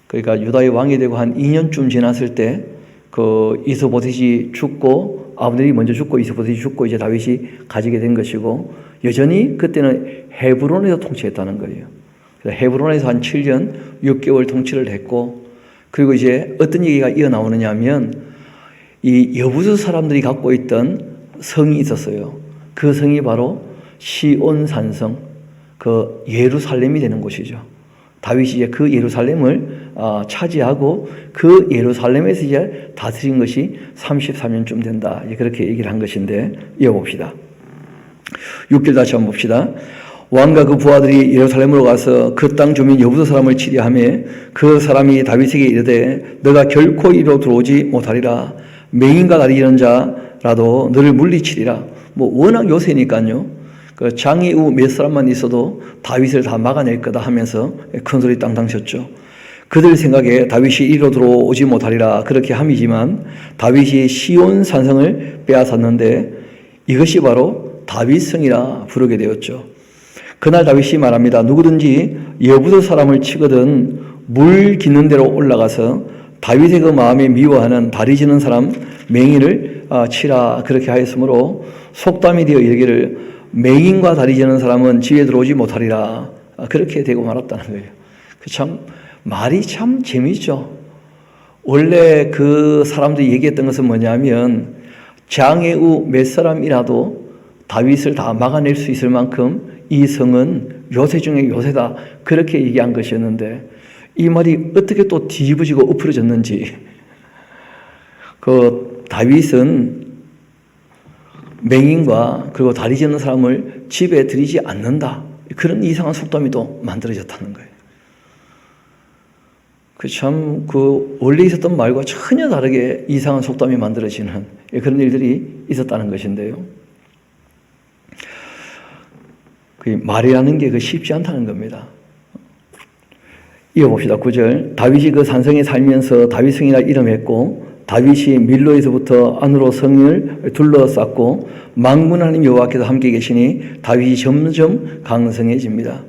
[SPEAKER 1] 그러니까 유다의 왕이 되고 한 2년쯤 지났을 때 이스보셋이 죽고 아브넬이 먼저 죽고 이스보셋이 죽고 이제 다윗이 가지게 된 것이고 여전히 그때는 헤브론에서 통치했다는 거예요. 그래서 헤브론에서 한 7년 6개월 통치를 했고 그리고 이제 어떤 얘기가 이어나오느냐 하면 이 여부수 사람들이 갖고 있던 성이 있었어요. 그 성이 바로 시온산성, 예루살렘이 되는 곳이죠. 다윗이 이제 그 예루살렘을 차지하고 그 예루살렘에서 이제 다스린 것이 33년쯤 된다. 그렇게 얘기를 한 것인데 이어봅시다. 6절 다시 한번 봅시다. 왕과 그 부하들이 예루살렘으로 가서 그 땅 주민 여부수 사람을 치려하며 그 사람이 다윗에게 이르되 너가 결코 이리로 들어오지 못하리라. 맹인과 다리 저는 자라도 너를 물리치리라. 워낙 요새니까요. 장애우 몇 사람만 있어도 다윗을 다 막아낼 거다 하면서 큰 소리 땅땅 쳤죠. 그들 생각에 다윗이 이리로 들어오지 못하리라. 그렇게 함이지만 다윗이 시온 산성을 빼앗았는데 이것이 바로 다윗성이라 부르게 되었죠. 그날 다윗이 말합니다. 누구든지 여부수 사람을 치거든 물 기는 데로 올라가서 다윗의 그 마음에 미워하는 다리 저는 사람 맹인을 치라. 그렇게 하였으므로 속담이 되어 이르기를 맹인과 다리 저는 사람은 집에 들어오지 못하리라. 그렇게 되고 말았다는 거예요. 참 말이 참 재미있죠. 원래 그 사람들이 얘기했던 것은 뭐냐면 장애우 몇 사람이라도 다윗을 다 막아낼 수 있을 만큼 이 성은 요새 중에 요새다. 그렇게 얘기한 것이었는데 이 말이 어떻게 또 뒤집어지고 엎어졌는지 다윗은 맹인과 그리고 다리 저는 사람을 집에 들이지 않는다. 그런 이상한 속담이 또 만들어졌다는 거예요. 원래 있었던 말과 전혀 다르게 이상한 속담이 만들어지는 그런 일들이 있었다는 것인데요. 말이라는 게 쉽지 않다는 겁니다. 이어봅시다. 9절. 다윗이 그 산성에 살면서 다윗성이라 이름했고 다윗이 밀로에서부터 안으로 성을 둘러쌌고 만군 하나님 여호와께서 함께 계시니 다윗이 점점 강성해집니다.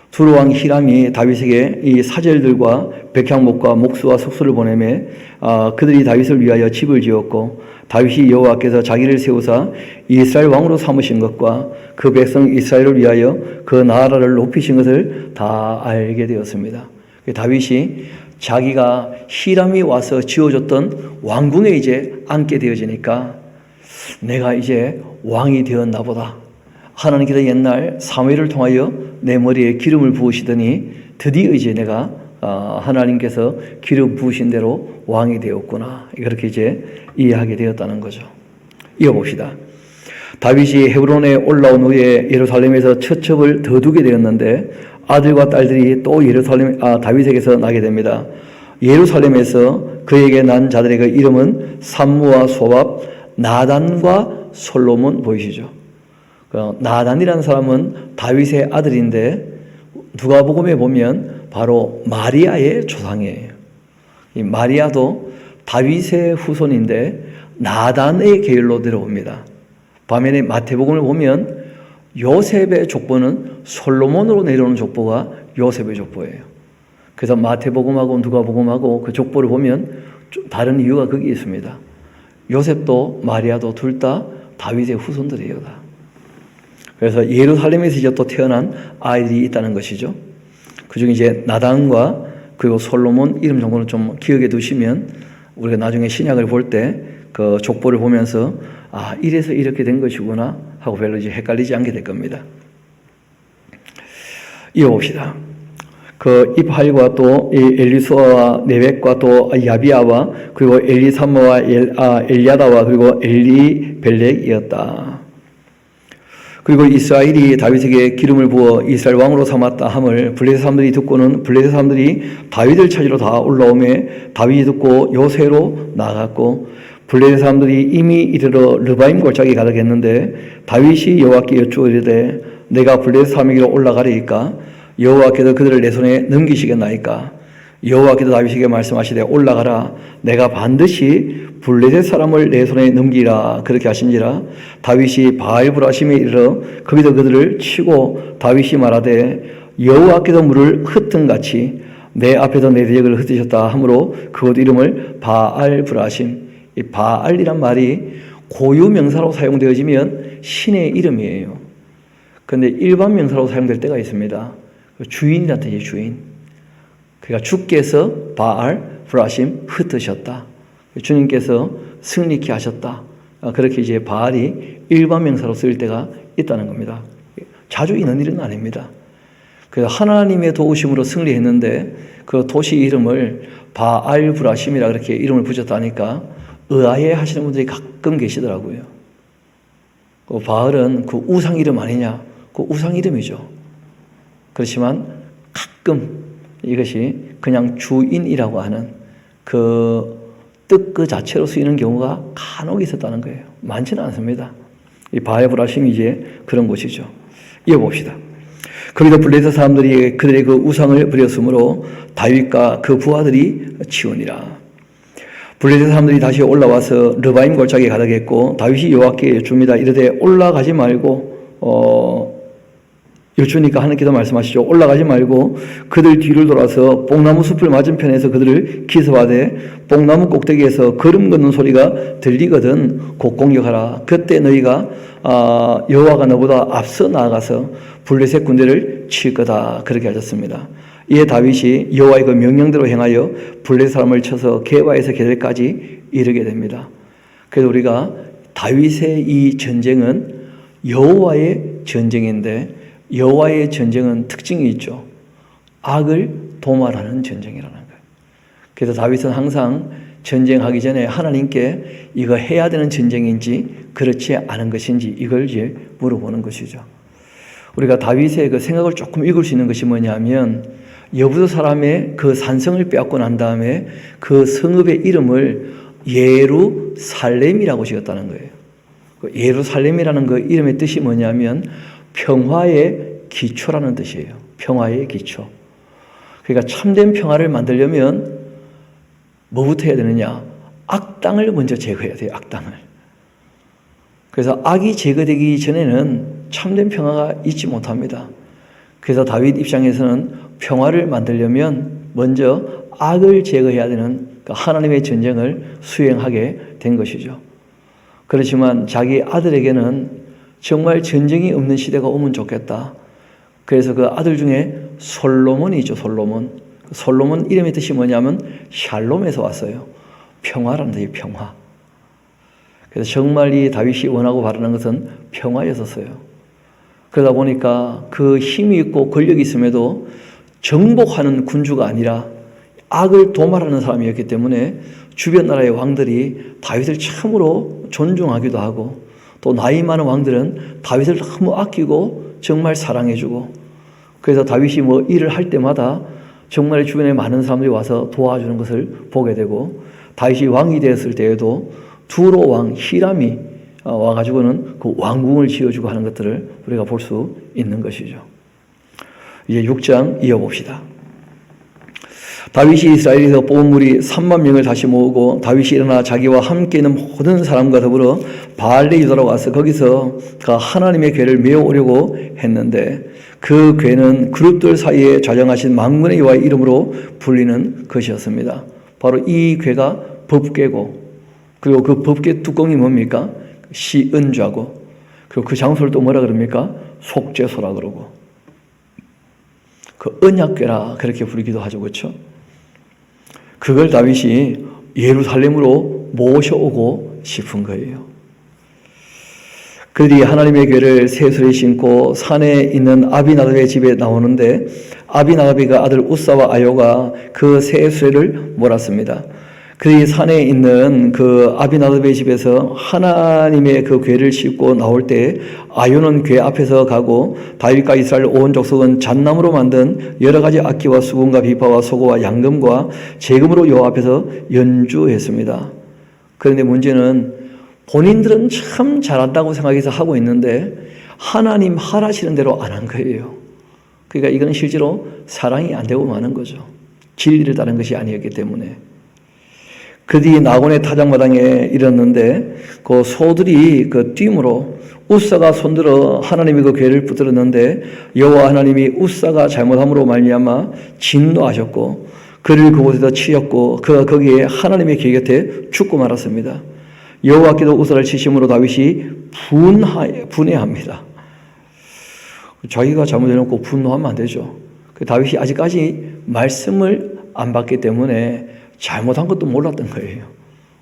[SPEAKER 1] 두로 왕 히람이 다윗에게 이 사절들과 백향목과 목수와 석수를 보내매 그들이 다윗을 위하여 집을 지었고 다윗이 여호와께서 자기를 세우사 이스라엘 왕으로 삼으신 것과 그 백성 이스라엘을 위하여 그 나라를 높이신 것을 다 알게 되었습니다. 다윗이 자기가 히람이 와서 지어줬던 왕궁에 이제 앉게 되어지니까 내가 이제 왕이 되었나 보다. 하나님께서 옛날 사무엘을 통하여 내 머리에 기름을 부으시더니 드디어 이제 내가 하나님께서 기름 부으신 대로 왕이 되었구나. 그렇게 이제 이해하게 되었다는 거죠. 이어봅시다. 다윗이 헤브론에 올라온 후에 예루살렘에서 처첩을 더 두게 되었는데 아들과 딸들이 또 다윗에게서 나게 됩니다. 예루살렘에서 그에게 난 자들의 그 이름은 삼무와 소밥, 나단과 솔로몬. 보이시죠? 나단이라는 사람은 다윗의 아들인데 누가복음에 보면 바로 마리아의 조상이에요. 이 마리아도 다윗의 후손인데 나단의 계열로 들어옵니다. 반면에 마태복음을 보면 요셉의 족보는 솔로몬으로 내려오는 족보가 요셉의 족보예요. 그래서 마태복음하고 누가복음하고 그 족보를 보면 좀 다른 이유가 거기 있습니다. 요셉도 마리아도 둘 다 다윗의 후손들이에요. 다. 그래서 예루살렘에서 이제 또 태어난 아이들이 있다는 것이죠. 그중에 이제 나단과 그리고 솔로몬 이름 정도는 좀 기억해 두시면 우리가 나중에 신약을 볼 때 그 족보를 보면서 이래서 이렇게 된 것이구나 하고 별로 이제 헷갈리지 않게 될 겁니다. 이어봅시다. 그 이팔과 또 엘리수아와 네벡과 또 야비아와 그리고 엘리사마와 엘야다와 그리고 엘리벨렉이었다. 그리고 이스라엘이 다윗에게 기름을 부어 이스라엘 왕으로 삼았다 함을 블레셋 사람들이 듣고는 블레셋 사람들이 다윗을 찾으러 다 올라오매 다윗이 듣고 요새로 나갔고 블레셋 사람들이 이미 이르러 르바임 골짜기에 가득했는데 다윗이 여호와께 여쭈어 이르되 내가 블레셋 사람에게로 올라가리이까 여호와께서 그들을 내 손에 넘기시겠나이까? 여호와께서 다윗에게 말씀하시되 올라가라, 내가 반드시 블레셋 사람을 내 손에 넘기라, 그렇게 하신지라. 다윗이 바알브라심에 이르러 거기서 그들을 치고 다윗이 말하되 여호와께서 물을 흩은 같이 내 앞에서 내 대적을 흩으셨다 하므로 그곳 이름을 바알브라심. 이 바알이란 말이 고유 명사로 사용되어지면 신의 이름이에요. 그런데 일반 명사로 사용될 때가 있습니다. 주인이라는 뜻이에요. 주인. 그러니까 주께서 바알브라심 흩으셨다. 주님께서 승리케 하셨다. 그렇게 이제 바알이 일반 명사로 쓰일 때가 있다는 겁니다. 자주 있는 일은 아닙니다. 그래서 하나님의 도우심으로 승리했는데 그 도시 이름을 바알브라심이라 그렇게 이름을 붙였다니까 의아해 하시는 분들이 가끔 계시더라고요. 그 바알은 그 우상 이름 아니냐? 그 우상 이름이죠. 그렇지만 가끔 이것이 그냥 주인이라고 하는 그 뜻 그 자체로 쓰이는 경우가 간혹 있었다는 거예요. 많지는 않습니다. 이 바알브라심이 이제 그런 곳이죠. 이어봅시다. 거기서 블레셋 사람들이 그들의 그 우상을 버렸으므로 다윗과 그 부하들이 치우니라. 블레셋 사람들이 다시 올라와서 르바임 골짜기에 가득했고 다윗이 여호와께 여쭙니다. 이르되 올라가지 말고 여쭈니까 하나님께서 말씀하시죠. 올라가지 말고 그들 뒤를 돌아서 뽕나무 숲을 맞은편에서 그들을 기습하되 뽕나무 꼭대기에서 걸음 걷는 소리가 들리거든 곧 공격하라. 그때 너희가 여호와가 너보다 앞서 나아가서 블레셋 군대를 칠 거다. 그렇게 하셨습니다. 이에 다윗이 여호와의 그 명령대로 행하여 블레셋 사람을 쳐서 게바에서 게델까지 이르게 됩니다. 그래서 우리가 다윗의 이 전쟁은 여호와의 전쟁인데 여호와의 전쟁은 특징이 있죠. 악을 도말하는 전쟁이라는 거예요. 그래서 다윗은 항상 전쟁하기 전에 하나님께 이거 해야 되는 전쟁인지 그렇지 않은 것인지 이걸 이제 물어보는 것이죠. 우리가 다윗의 그 생각을 조금 읽을 수 있는 것이 뭐냐면 여부도 사람의 그 산성을 빼앗고 난 다음에 그 성읍의 이름을 예루살렘이라고 지었다는 거예요. 예루살렘이라는 그 이름의 뜻이 뭐냐면 평화의 기초라는 뜻이에요. 평화의 기초. 그러니까 참된 평화를 만들려면 뭐부터 해야 되느냐? 악당을 먼저 제거해야 돼요. 악당을. 그래서 악이 제거되기 전에는 참된 평화가 있지 못합니다. 그래서 다윗 입장에서는 평화를 만들려면 먼저 악을 제거해야 되는 하나님의 전쟁을 수행하게 된 것이죠. 그렇지만 자기 아들에게는 정말 전쟁이 없는 시대가 오면 좋겠다. 그래서 그 아들 중에 솔로몬이 있죠. 솔로몬 이름의 뜻이 뭐냐면 샬롬에서 왔어요. 평화라는 뜻이에요. 평화. 그래서 정말 이 다윗이 원하고 바라는 것은 평화였었어요. 그러다 보니까 그 힘이 있고 권력이 있음에도 정복하는 군주가 아니라 악을 도말하는 사람이었기 때문에 주변 나라의 왕들이 다윗을 참으로 존중하기도 하고 또 나이 많은 왕들은 다윗을 너무 아끼고 정말 사랑해주고 그래서 다윗이 뭐 일을 할 때마다 정말 주변에 많은 사람들이 와서 도와주는 것을 보게 되고 다윗이 왕이 되었을 때에도 두로 왕 히람이 와가지고는 그 왕궁을 지어주고 하는 것들을 우리가 볼 수 있는 것이죠. 이제 6장 이어봅시다. 다윗이 이스라엘에서 뽑은 무리 3만 명을 다시 모으고 다윗이 일어나 자기와 함께 있는 모든 사람과 더불어 바알레 유다로 와서 거기서 그 하나님의 궤를 메어오려고 했는데 그 궤는 그룹들 사이에 좌정하신 만군의 여호와의 이름으로 불리는 것이었습니다. 바로 이 궤가 법궤고 그리고 그 법궤 뚜껑이 뭡니까? 시은좌고 그리고 그 장소를 또 뭐라 그럽니까? 속죄소라 그러고 그 언약궤라 그렇게 부르기도 하죠. 그렇죠? 그걸 다윗이 예루살렘으로 모셔오고 싶은 거예요. 그들이 하나님의 궤를 새소리 신고 산에 있는 아비나답의 집에 나오는데 아비나답이가 아들 우사와 아요가 그 새소리를 몰았습니다. 그들이 산에 있는 그 아비나답의 집에서 하나님의 그 궤를 싣고 나올 때 아요는 궤 앞에서 가고 다윗과 이스라엘 온 족속은 잣나무로 만든 여러 가지 악기와 수금과 비파와 소고와 양금과 제금으로 여호와 앞에서 연주했습니다. 그런데 문제는 본인들은 참 잘한다고 생각해서 하고 있는데 하나님 하라시는 대로 안 한 거예요. 그러니까 이건 실제로 사랑이 안 되고 마는 거죠. 진리를 따른 것이 아니었기 때문에. 그 뒤 나곤의 타작마당에 이르렀는데 그 소들이 그 뜀으로 웃사가 손들어 하나님의 그 궤를 붙들었는데 여호와 하나님이 웃사가 잘못함으로 말미암아 진노하셨고 그를 그곳에다 치셨고 그가 거기에 하나님의 궤 곁에 죽고 말았습니다. 여호와께도 웃사를 치심으로 다윗이 분해합니다. 자기가 잘못해놓고 분노하면 안 되죠. 다윗이 아직까지 말씀을 안 받기 때문에 잘못한 것도 몰랐던 거예요.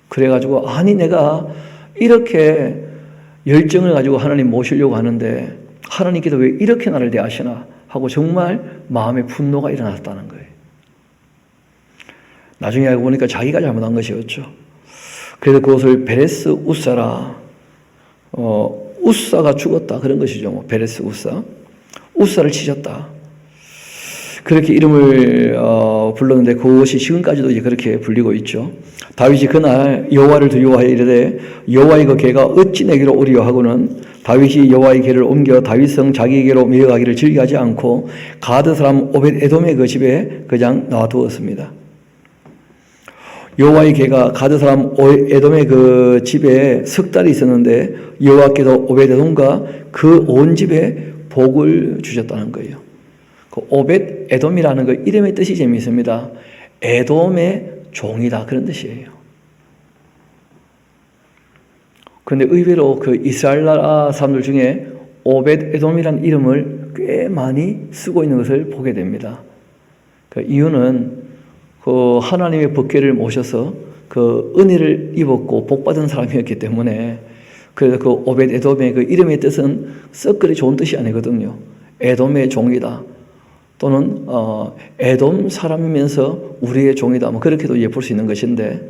[SPEAKER 1] 그래가지고 아니 내가 이렇게 열정을 가지고 하나님 모시려고 하는데 하나님께서 왜 이렇게 나를 대하시나 하고 정말 마음에 분노가 일어났다는 거예요. 나중에 알고 보니까 자기가 잘못한 것이었죠. 그래서 그것을 베레스 웃사라, 웃사가 죽었다 그런 것이죠. 뭐 베레스 웃사, 웃사를 치셨다. 그렇게 이름을 불렀는데 그것이 지금까지도 이제 그렇게 불리고 있죠. 다윗이 그날 여호와를 두려워하여 이르되 여호와의 그 궤가 어찌 내게로 오리요 하고는 다윗이 여호와의 궤를 옮겨 다윗성 자기에게로 메어가기를 즐겨하지 않고 가드 사람 오벳 에돔의 그 집에 그냥 놔두었습니다. 여호와의 궤가 가드 사람 에돔의 그 집에 석 달이 있었는데 여호와께서 오벳 에돔과 그 온 집에 복을 주셨다는 거예요. 그 오벳 에돔이라는 그 이름의 뜻이 재미있습니다. 에돔의 종이다 그런 뜻이에요. 그런데 의외로 그 이스라엘 나라 사람들 중에 오벳 에돔이라는 이름을 꽤 많이 쓰고 있는 것을 보게 됩니다. 그 이유는 그 하나님의 법궤를 모셔서 그 은혜를 입었고 복받은 사람이었기 때문에 그래서 그 오벳 에돔의 그 이름의 뜻은 썩그리 좋은 뜻이 아니거든요. 에돔의 종이다. 또는 에돔 사람이면서 우리의 종이다. 뭐 그렇게도 볼 수 있는 것인데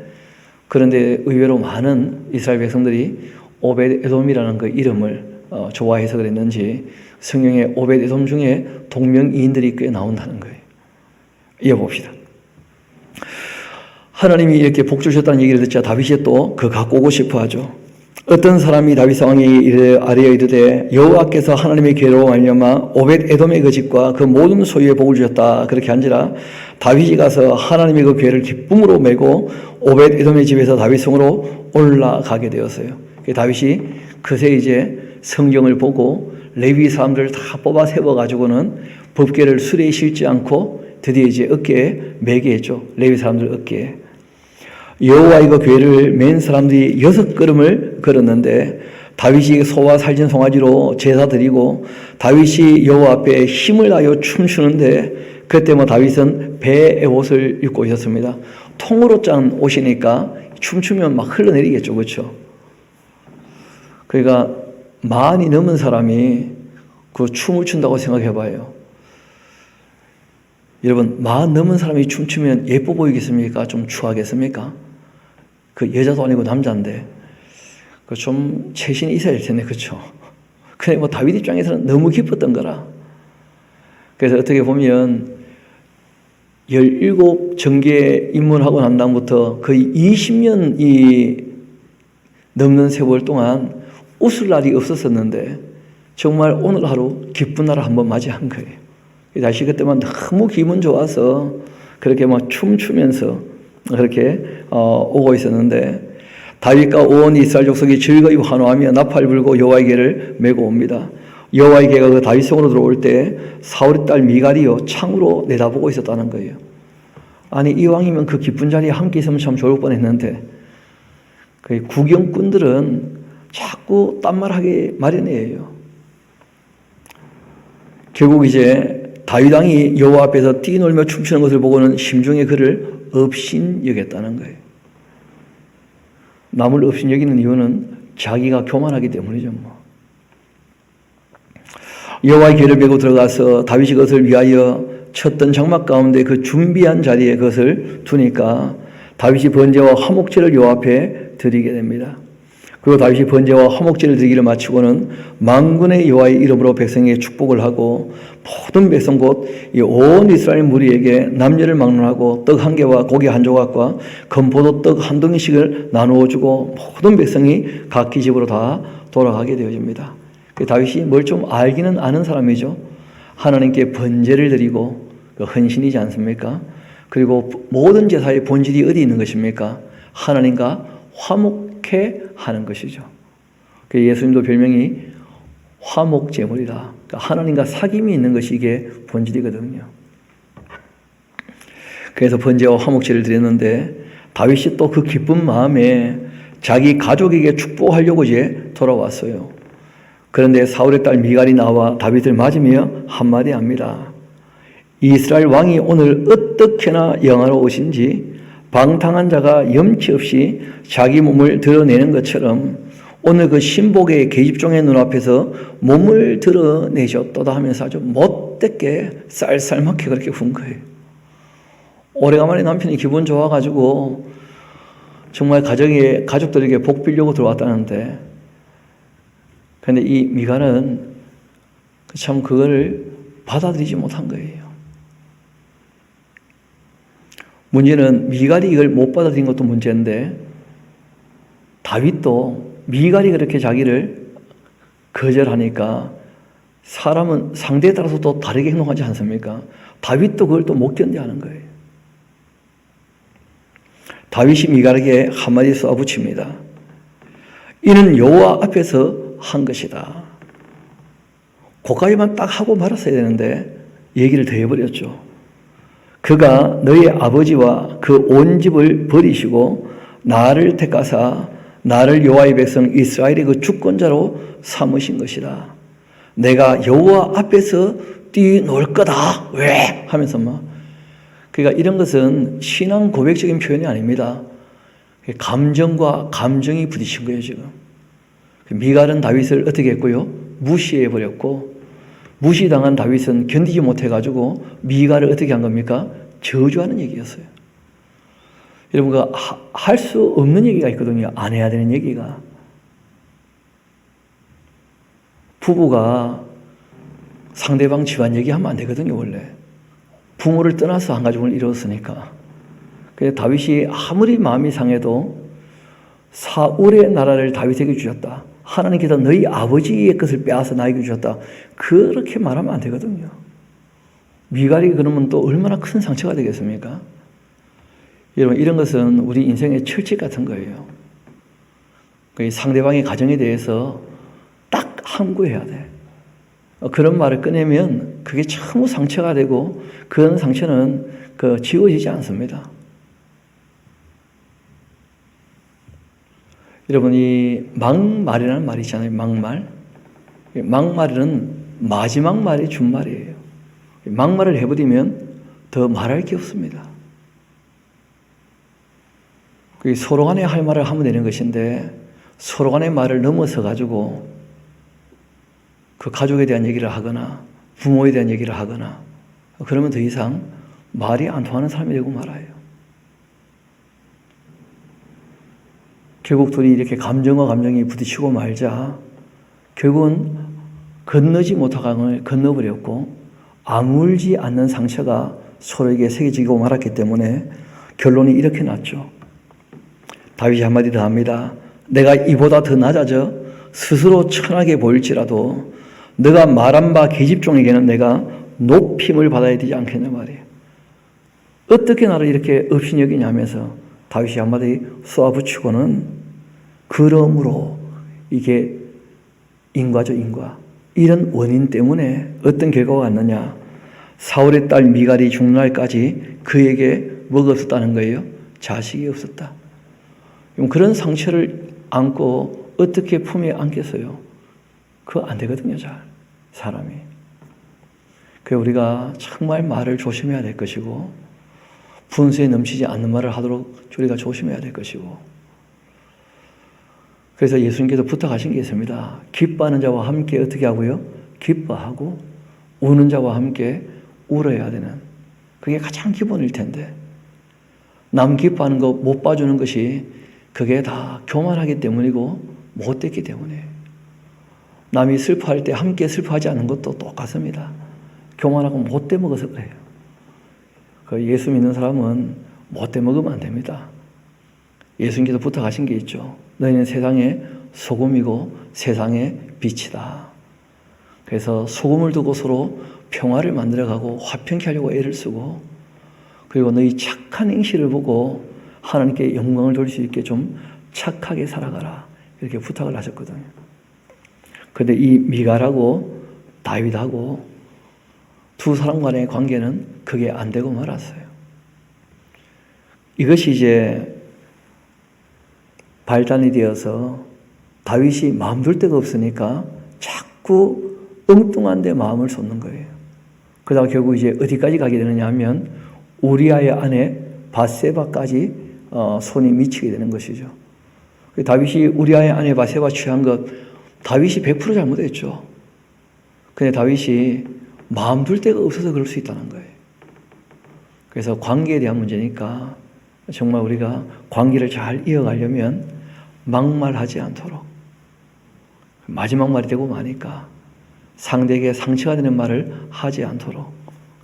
[SPEAKER 1] 그런데 의외로 많은 이스라엘 백성들이 오벳 에돔이라는 그 이름을 좋아해서 그랬는지 성경에 오벳 에돔 중에 동명이인들이 꽤 나온다는 거예요. 이어봅시다. 하나님이 이렇게 복 주셨다는 얘기를 듣자 다윗이 또 그 갖고 오고 싶어 하죠. 어떤 사람이 다윗 상황에 아뢰어 이르되 여호와께서 하나님의 궤로 말미암아 오벳 에돔의 그 집과 그 모든 소유에 복을 주셨다 그렇게 한지라 다윗이 가서 하나님의 그 궤를 기쁨으로 메고 오벳 에돔의 집에서 다윗 성으로 올라가게 되었어요. 다윗이 그새 이제 성경을 보고 레위 사람들을 다 뽑아 세워 가지고는 법궤를 수레에 실지 않고 드디어 이제 어깨에 매게 했죠. 레위 사람들 어깨에. 여호와의 그 궤를 맨 사람들이 6걸음을 걸었는데 다윗이 소와 살진 송아지로 제사 드리고 다윗이 여호와 앞에 힘을 다하여 춤추는데 그때 뭐 다윗은 배의 옷을 입고 있었습니다. 통으로 짠 옷이니까 춤추면 막 흘러내리겠죠. 그렇죠? 그러니까 만이 넘은 사람이 그 춤을 춘다고 생각해 봐요. 여러분, 만 넘은 사람이 춤추면 예뻐 보이겠습니까? 좀 추하겠습니까? 그 여자도 아니고 남자인데 그 좀 체신이 있어야 될 텐데 그렇죠? 근데 뭐 다윗 입장에서는 너무 기뻤던 거라. 그래서 어떻게 보면 17정계 입문하고 난 다음부터 거의 20년이 넘는 세월 동안 웃을 날이 없었었는데 정말 오늘 하루 기쁜 날을 한번 맞이한 거예요. 다시 그때만 너무 기분 좋아서 그렇게 막 춤추면서 그렇게 오고 있었는데 다윗과 온 이스라엘 족속이 즐거이 환호하며 나팔 불고 여호와의 궤를 메고 옵니다. 여호와의 궤가 그 다윗 성으로 들어올 때 사울의 딸 미갈이요 창으로 내다보고 있었다는 거예요. 아니 이왕이면 그 기쁜 자리에 함께 있으면 참 좋을 뻔했는데 그 구경꾼들은 자꾸 딴말하게 마련이에요. 결국 이제 다윗 왕이 여호와 앞에서 뛰놀며 춤추는 것을 보고는 심중에 그를 업신여겼다는 거예요. 남을 업신여기는 이유는 자기가 교만하기 때문이죠. 뭐. 여호와의 궤를 메고 들어가서 다윗이 그것을 위하여 쳤던 장막 가운데 그 준비한 자리에 그것을 두니까 다윗이 번제와 화목제를 여호와 앞에 드리게 됩니다. 그리고 다윗이 번제와 화목제를 드리기를 마치고는 만군의 여호와의 이름으로 백성에게 축복을 하고 모든 백성 곧 온 이스라엘 무리에게 남녀를 막론하고 떡 한 개와 고기 한 조각과 건포도 떡 한 덩이씩을 나누어 주고 모든 백성이 각기 집으로 다 돌아가게 되어집니다. 다윗이 뭘 좀 알기는 아는 사람이죠. 하나님께 번제를 드리고 그 헌신이지 않습니까? 그리고 모든 제사의 본질이 어디 있는 것입니까? 하나님과 화목해 하는 것이죠. 그 예수님도 별명이 화목제물이다. 그러니까 하나님과 사귐이 있는 것이 이게 본질이거든요. 그래서 번제와 화목제를 드렸는데 다윗이 또 그 기쁜 마음에 자기 가족에게 축복하려고 이제 돌아왔어요. 그런데 사울의 딸 미갈이 나와 다윗을 맞으며 한마디 합니다. 이스라엘 왕이 오늘 어떻게나 영화로우신지 방탕한 자가 염치 없이 자기 몸을 드러내는 것처럼 오늘 그 신복의 계집종의 눈앞에서 몸을 드러내셨도다 하면서 아주 못되게 쌀쌀맞게 그렇게 군 거예요. 오래간만에 남편이 기분 좋아가지고 정말 가족들에게 복 빌려고 들어왔다는데, 근데 이 미갈은 참 그거를 받아들이지 못한 거예요. 문제는 미갈이 이걸 못 받아들인 것도 문제인데, 다윗도 미갈이 그렇게 자기를 거절하니까 사람은 상대에 따라서 또 다르게 행동하지 않습니까? 다윗도 그걸 또 못 견뎌하는 거예요. 다윗이 미갈에게 한마디 쏘아붙입니다. 이는 여호와 앞에서 한 것이다. 그까지만 딱 하고 말았어야 되는데 얘기를 더 해버렸죠. 그가 너희 아버지와 그 온 집을 버리시고 나를 택하사 나를 여호와의 백성 이스라엘의 그 주권자로 삼으신 것이다. 내가 여호와 앞에서 뛰놀 거다. 왜? 하면서 그러니까 이런 것은 신앙 고백적인 표현이 아닙니다. 감정과 감정이 부딪힌 거예요, 지금. 미갈은 다윗을 어떻게 했고요? 무시해버렸고, 무시당한 다윗은 견디지 못해가지고 미갈을 어떻게 한 겁니까? 저주하는 얘기였어요. 여러분, 할 수 없는 얘기가 있거든요. 안 해야 되는 얘기가. 부부가 상대방 집안 얘기하면 안 되거든요, 원래. 부모를 떠나서 한 가족을 이루었으니까. 그래서 다윗이 아무리 마음이 상해도 사울의 나라를 다윗에게 주셨다. 하나님께서 너희 아버지의 것을 빼앗아 나에게 주셨다. 그렇게 말하면 안 되거든요. 미갈이 그러면 또 얼마나 큰 상처가 되겠습니까? 여러분, 이런 것은 우리 인생의 철칙 같은 거예요. 상대방의 가정에 대해서 딱 함구해야 돼. 그런 말을 꺼내면 그게 참 상처가 되고 그런 상처는 지워지지 않습니다. 여러분, 이 막말이라는 말이 있잖아요. 막말. 막말은 마지막 말이 준말이에요. 막말을 해버리면 더 말할 게 없습니다. 서로 간에 할 말을 하면 되는 것인데 서로 간의 말을 넘어서 가지고 그 가족에 대한 얘기를 하거나 부모에 대한 얘기를 하거나 그러면 더 이상 말이 안 통하는 사람이 되고 말아요. 결국 둘이 이렇게 감정과 감정이 부딪히고 말자 결국은 건너지 못한 강을 건너버렸고 아물지 않는 상처가 서로에게 새겨지고 말았기 때문에 결론이 이렇게 났죠. 다윗이 한마디 더 합니다. 내가 이보다 더 낮아져 스스로 천하게 보일지라도 너가 말한 바 계집종에게는 내가 높임을 받아야 되지 않겠냐 말이에요. 어떻게 나를 이렇게 업신여기냐면서 다윗이 한마디 쏘아붙이고는 그러므로 이게 인과죠, 인과. 이런 원인 때문에 어떤 결과가 왔느냐. 사울의 딸 미갈이 죽는 날까지 그에게 뭐가 없었다는 거예요? 자식이 없었다. 그런 상처를 안고 어떻게 품에 안겠어요? 그거 안 되거든요, 잘. 사람이. 그래서 우리가 정말 말을 조심해야 될 것이고 분수에 넘치지 않는 말을 하도록 우리가 조심해야 될 것이고 그래서 예수님께서 부탁하신 게 있습니다. 기뻐하는 자와 함께 어떻게 하고요? 기뻐하고 우는 자와 함께 울어야 되는 그게 가장 기본일 텐데 남 기뻐하는 거 못 봐주는 것이 그게 다 교만하기 때문이고 못됐기 때문에 남이 슬퍼할 때 함께 슬퍼하지 않는 것도 똑같습니다. 교만하고 못돼 먹어서 그래요. 예수 믿는 사람은 못돼 먹으면 안 됩니다. 예수님께서 부탁하신 게 있죠. 너희는 세상의 소금이고 세상의 빛이다. 그래서 소금을 두고 서로 평화를 만들어가고 화평케 하려고 애를 쓰고, 그리고 너희 착한 행실을 보고 하나님께 영광을 돌릴 수 있게 좀 착하게 살아가라, 이렇게 부탁을 하셨거든요. 그런데 이 미갈하고 다윗하고 두 사람 간의 관계는 그게 안 되고 말았어요. 이것이 이제 발단이 되어서 다윗이 마음 둘 데가 없으니까 자꾸 엉뚱한 데 마음을 쏟는 거예요. 그러다가 결국 이제 어디까지 가게 되느냐 하면 우리아의 아내 바세바까지 손이 미치게 되는 것이죠. 다윗이 우리아의 아내 바세바 취한 것, 다윗이 100% 잘못했죠. 근데 다윗이 마음 둘 데가 없어서 그럴 수 있다는 거예요. 그래서 관계에 대한 문제니까 정말 우리가 관계를 잘 이어가려면 막말하지 않도록, 마지막 말이 되고 마니까 상대에게 상처가 되는 말을 하지 않도록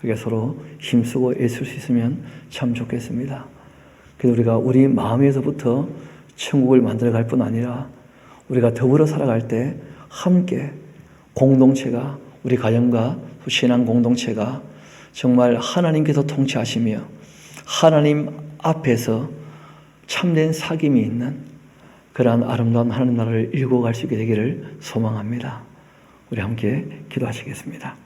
[SPEAKER 1] 그게 서로 힘쓰고 애쓸 수 있으면 참 좋겠습니다. 그래서 우리가 우리 마음에서부터 천국을 만들어갈 뿐 아니라 우리가 더불어 살아갈 때 함께 공동체가, 우리 가정과 신앙 공동체가 정말 하나님께서 통치하시며 하나님 앞에서 참된 사귐이 있는 그러한 아름다운 하나님 나라를 일궈 갈 수 있게 되기를 소망합니다. 우리 함께 기도하시겠습니다.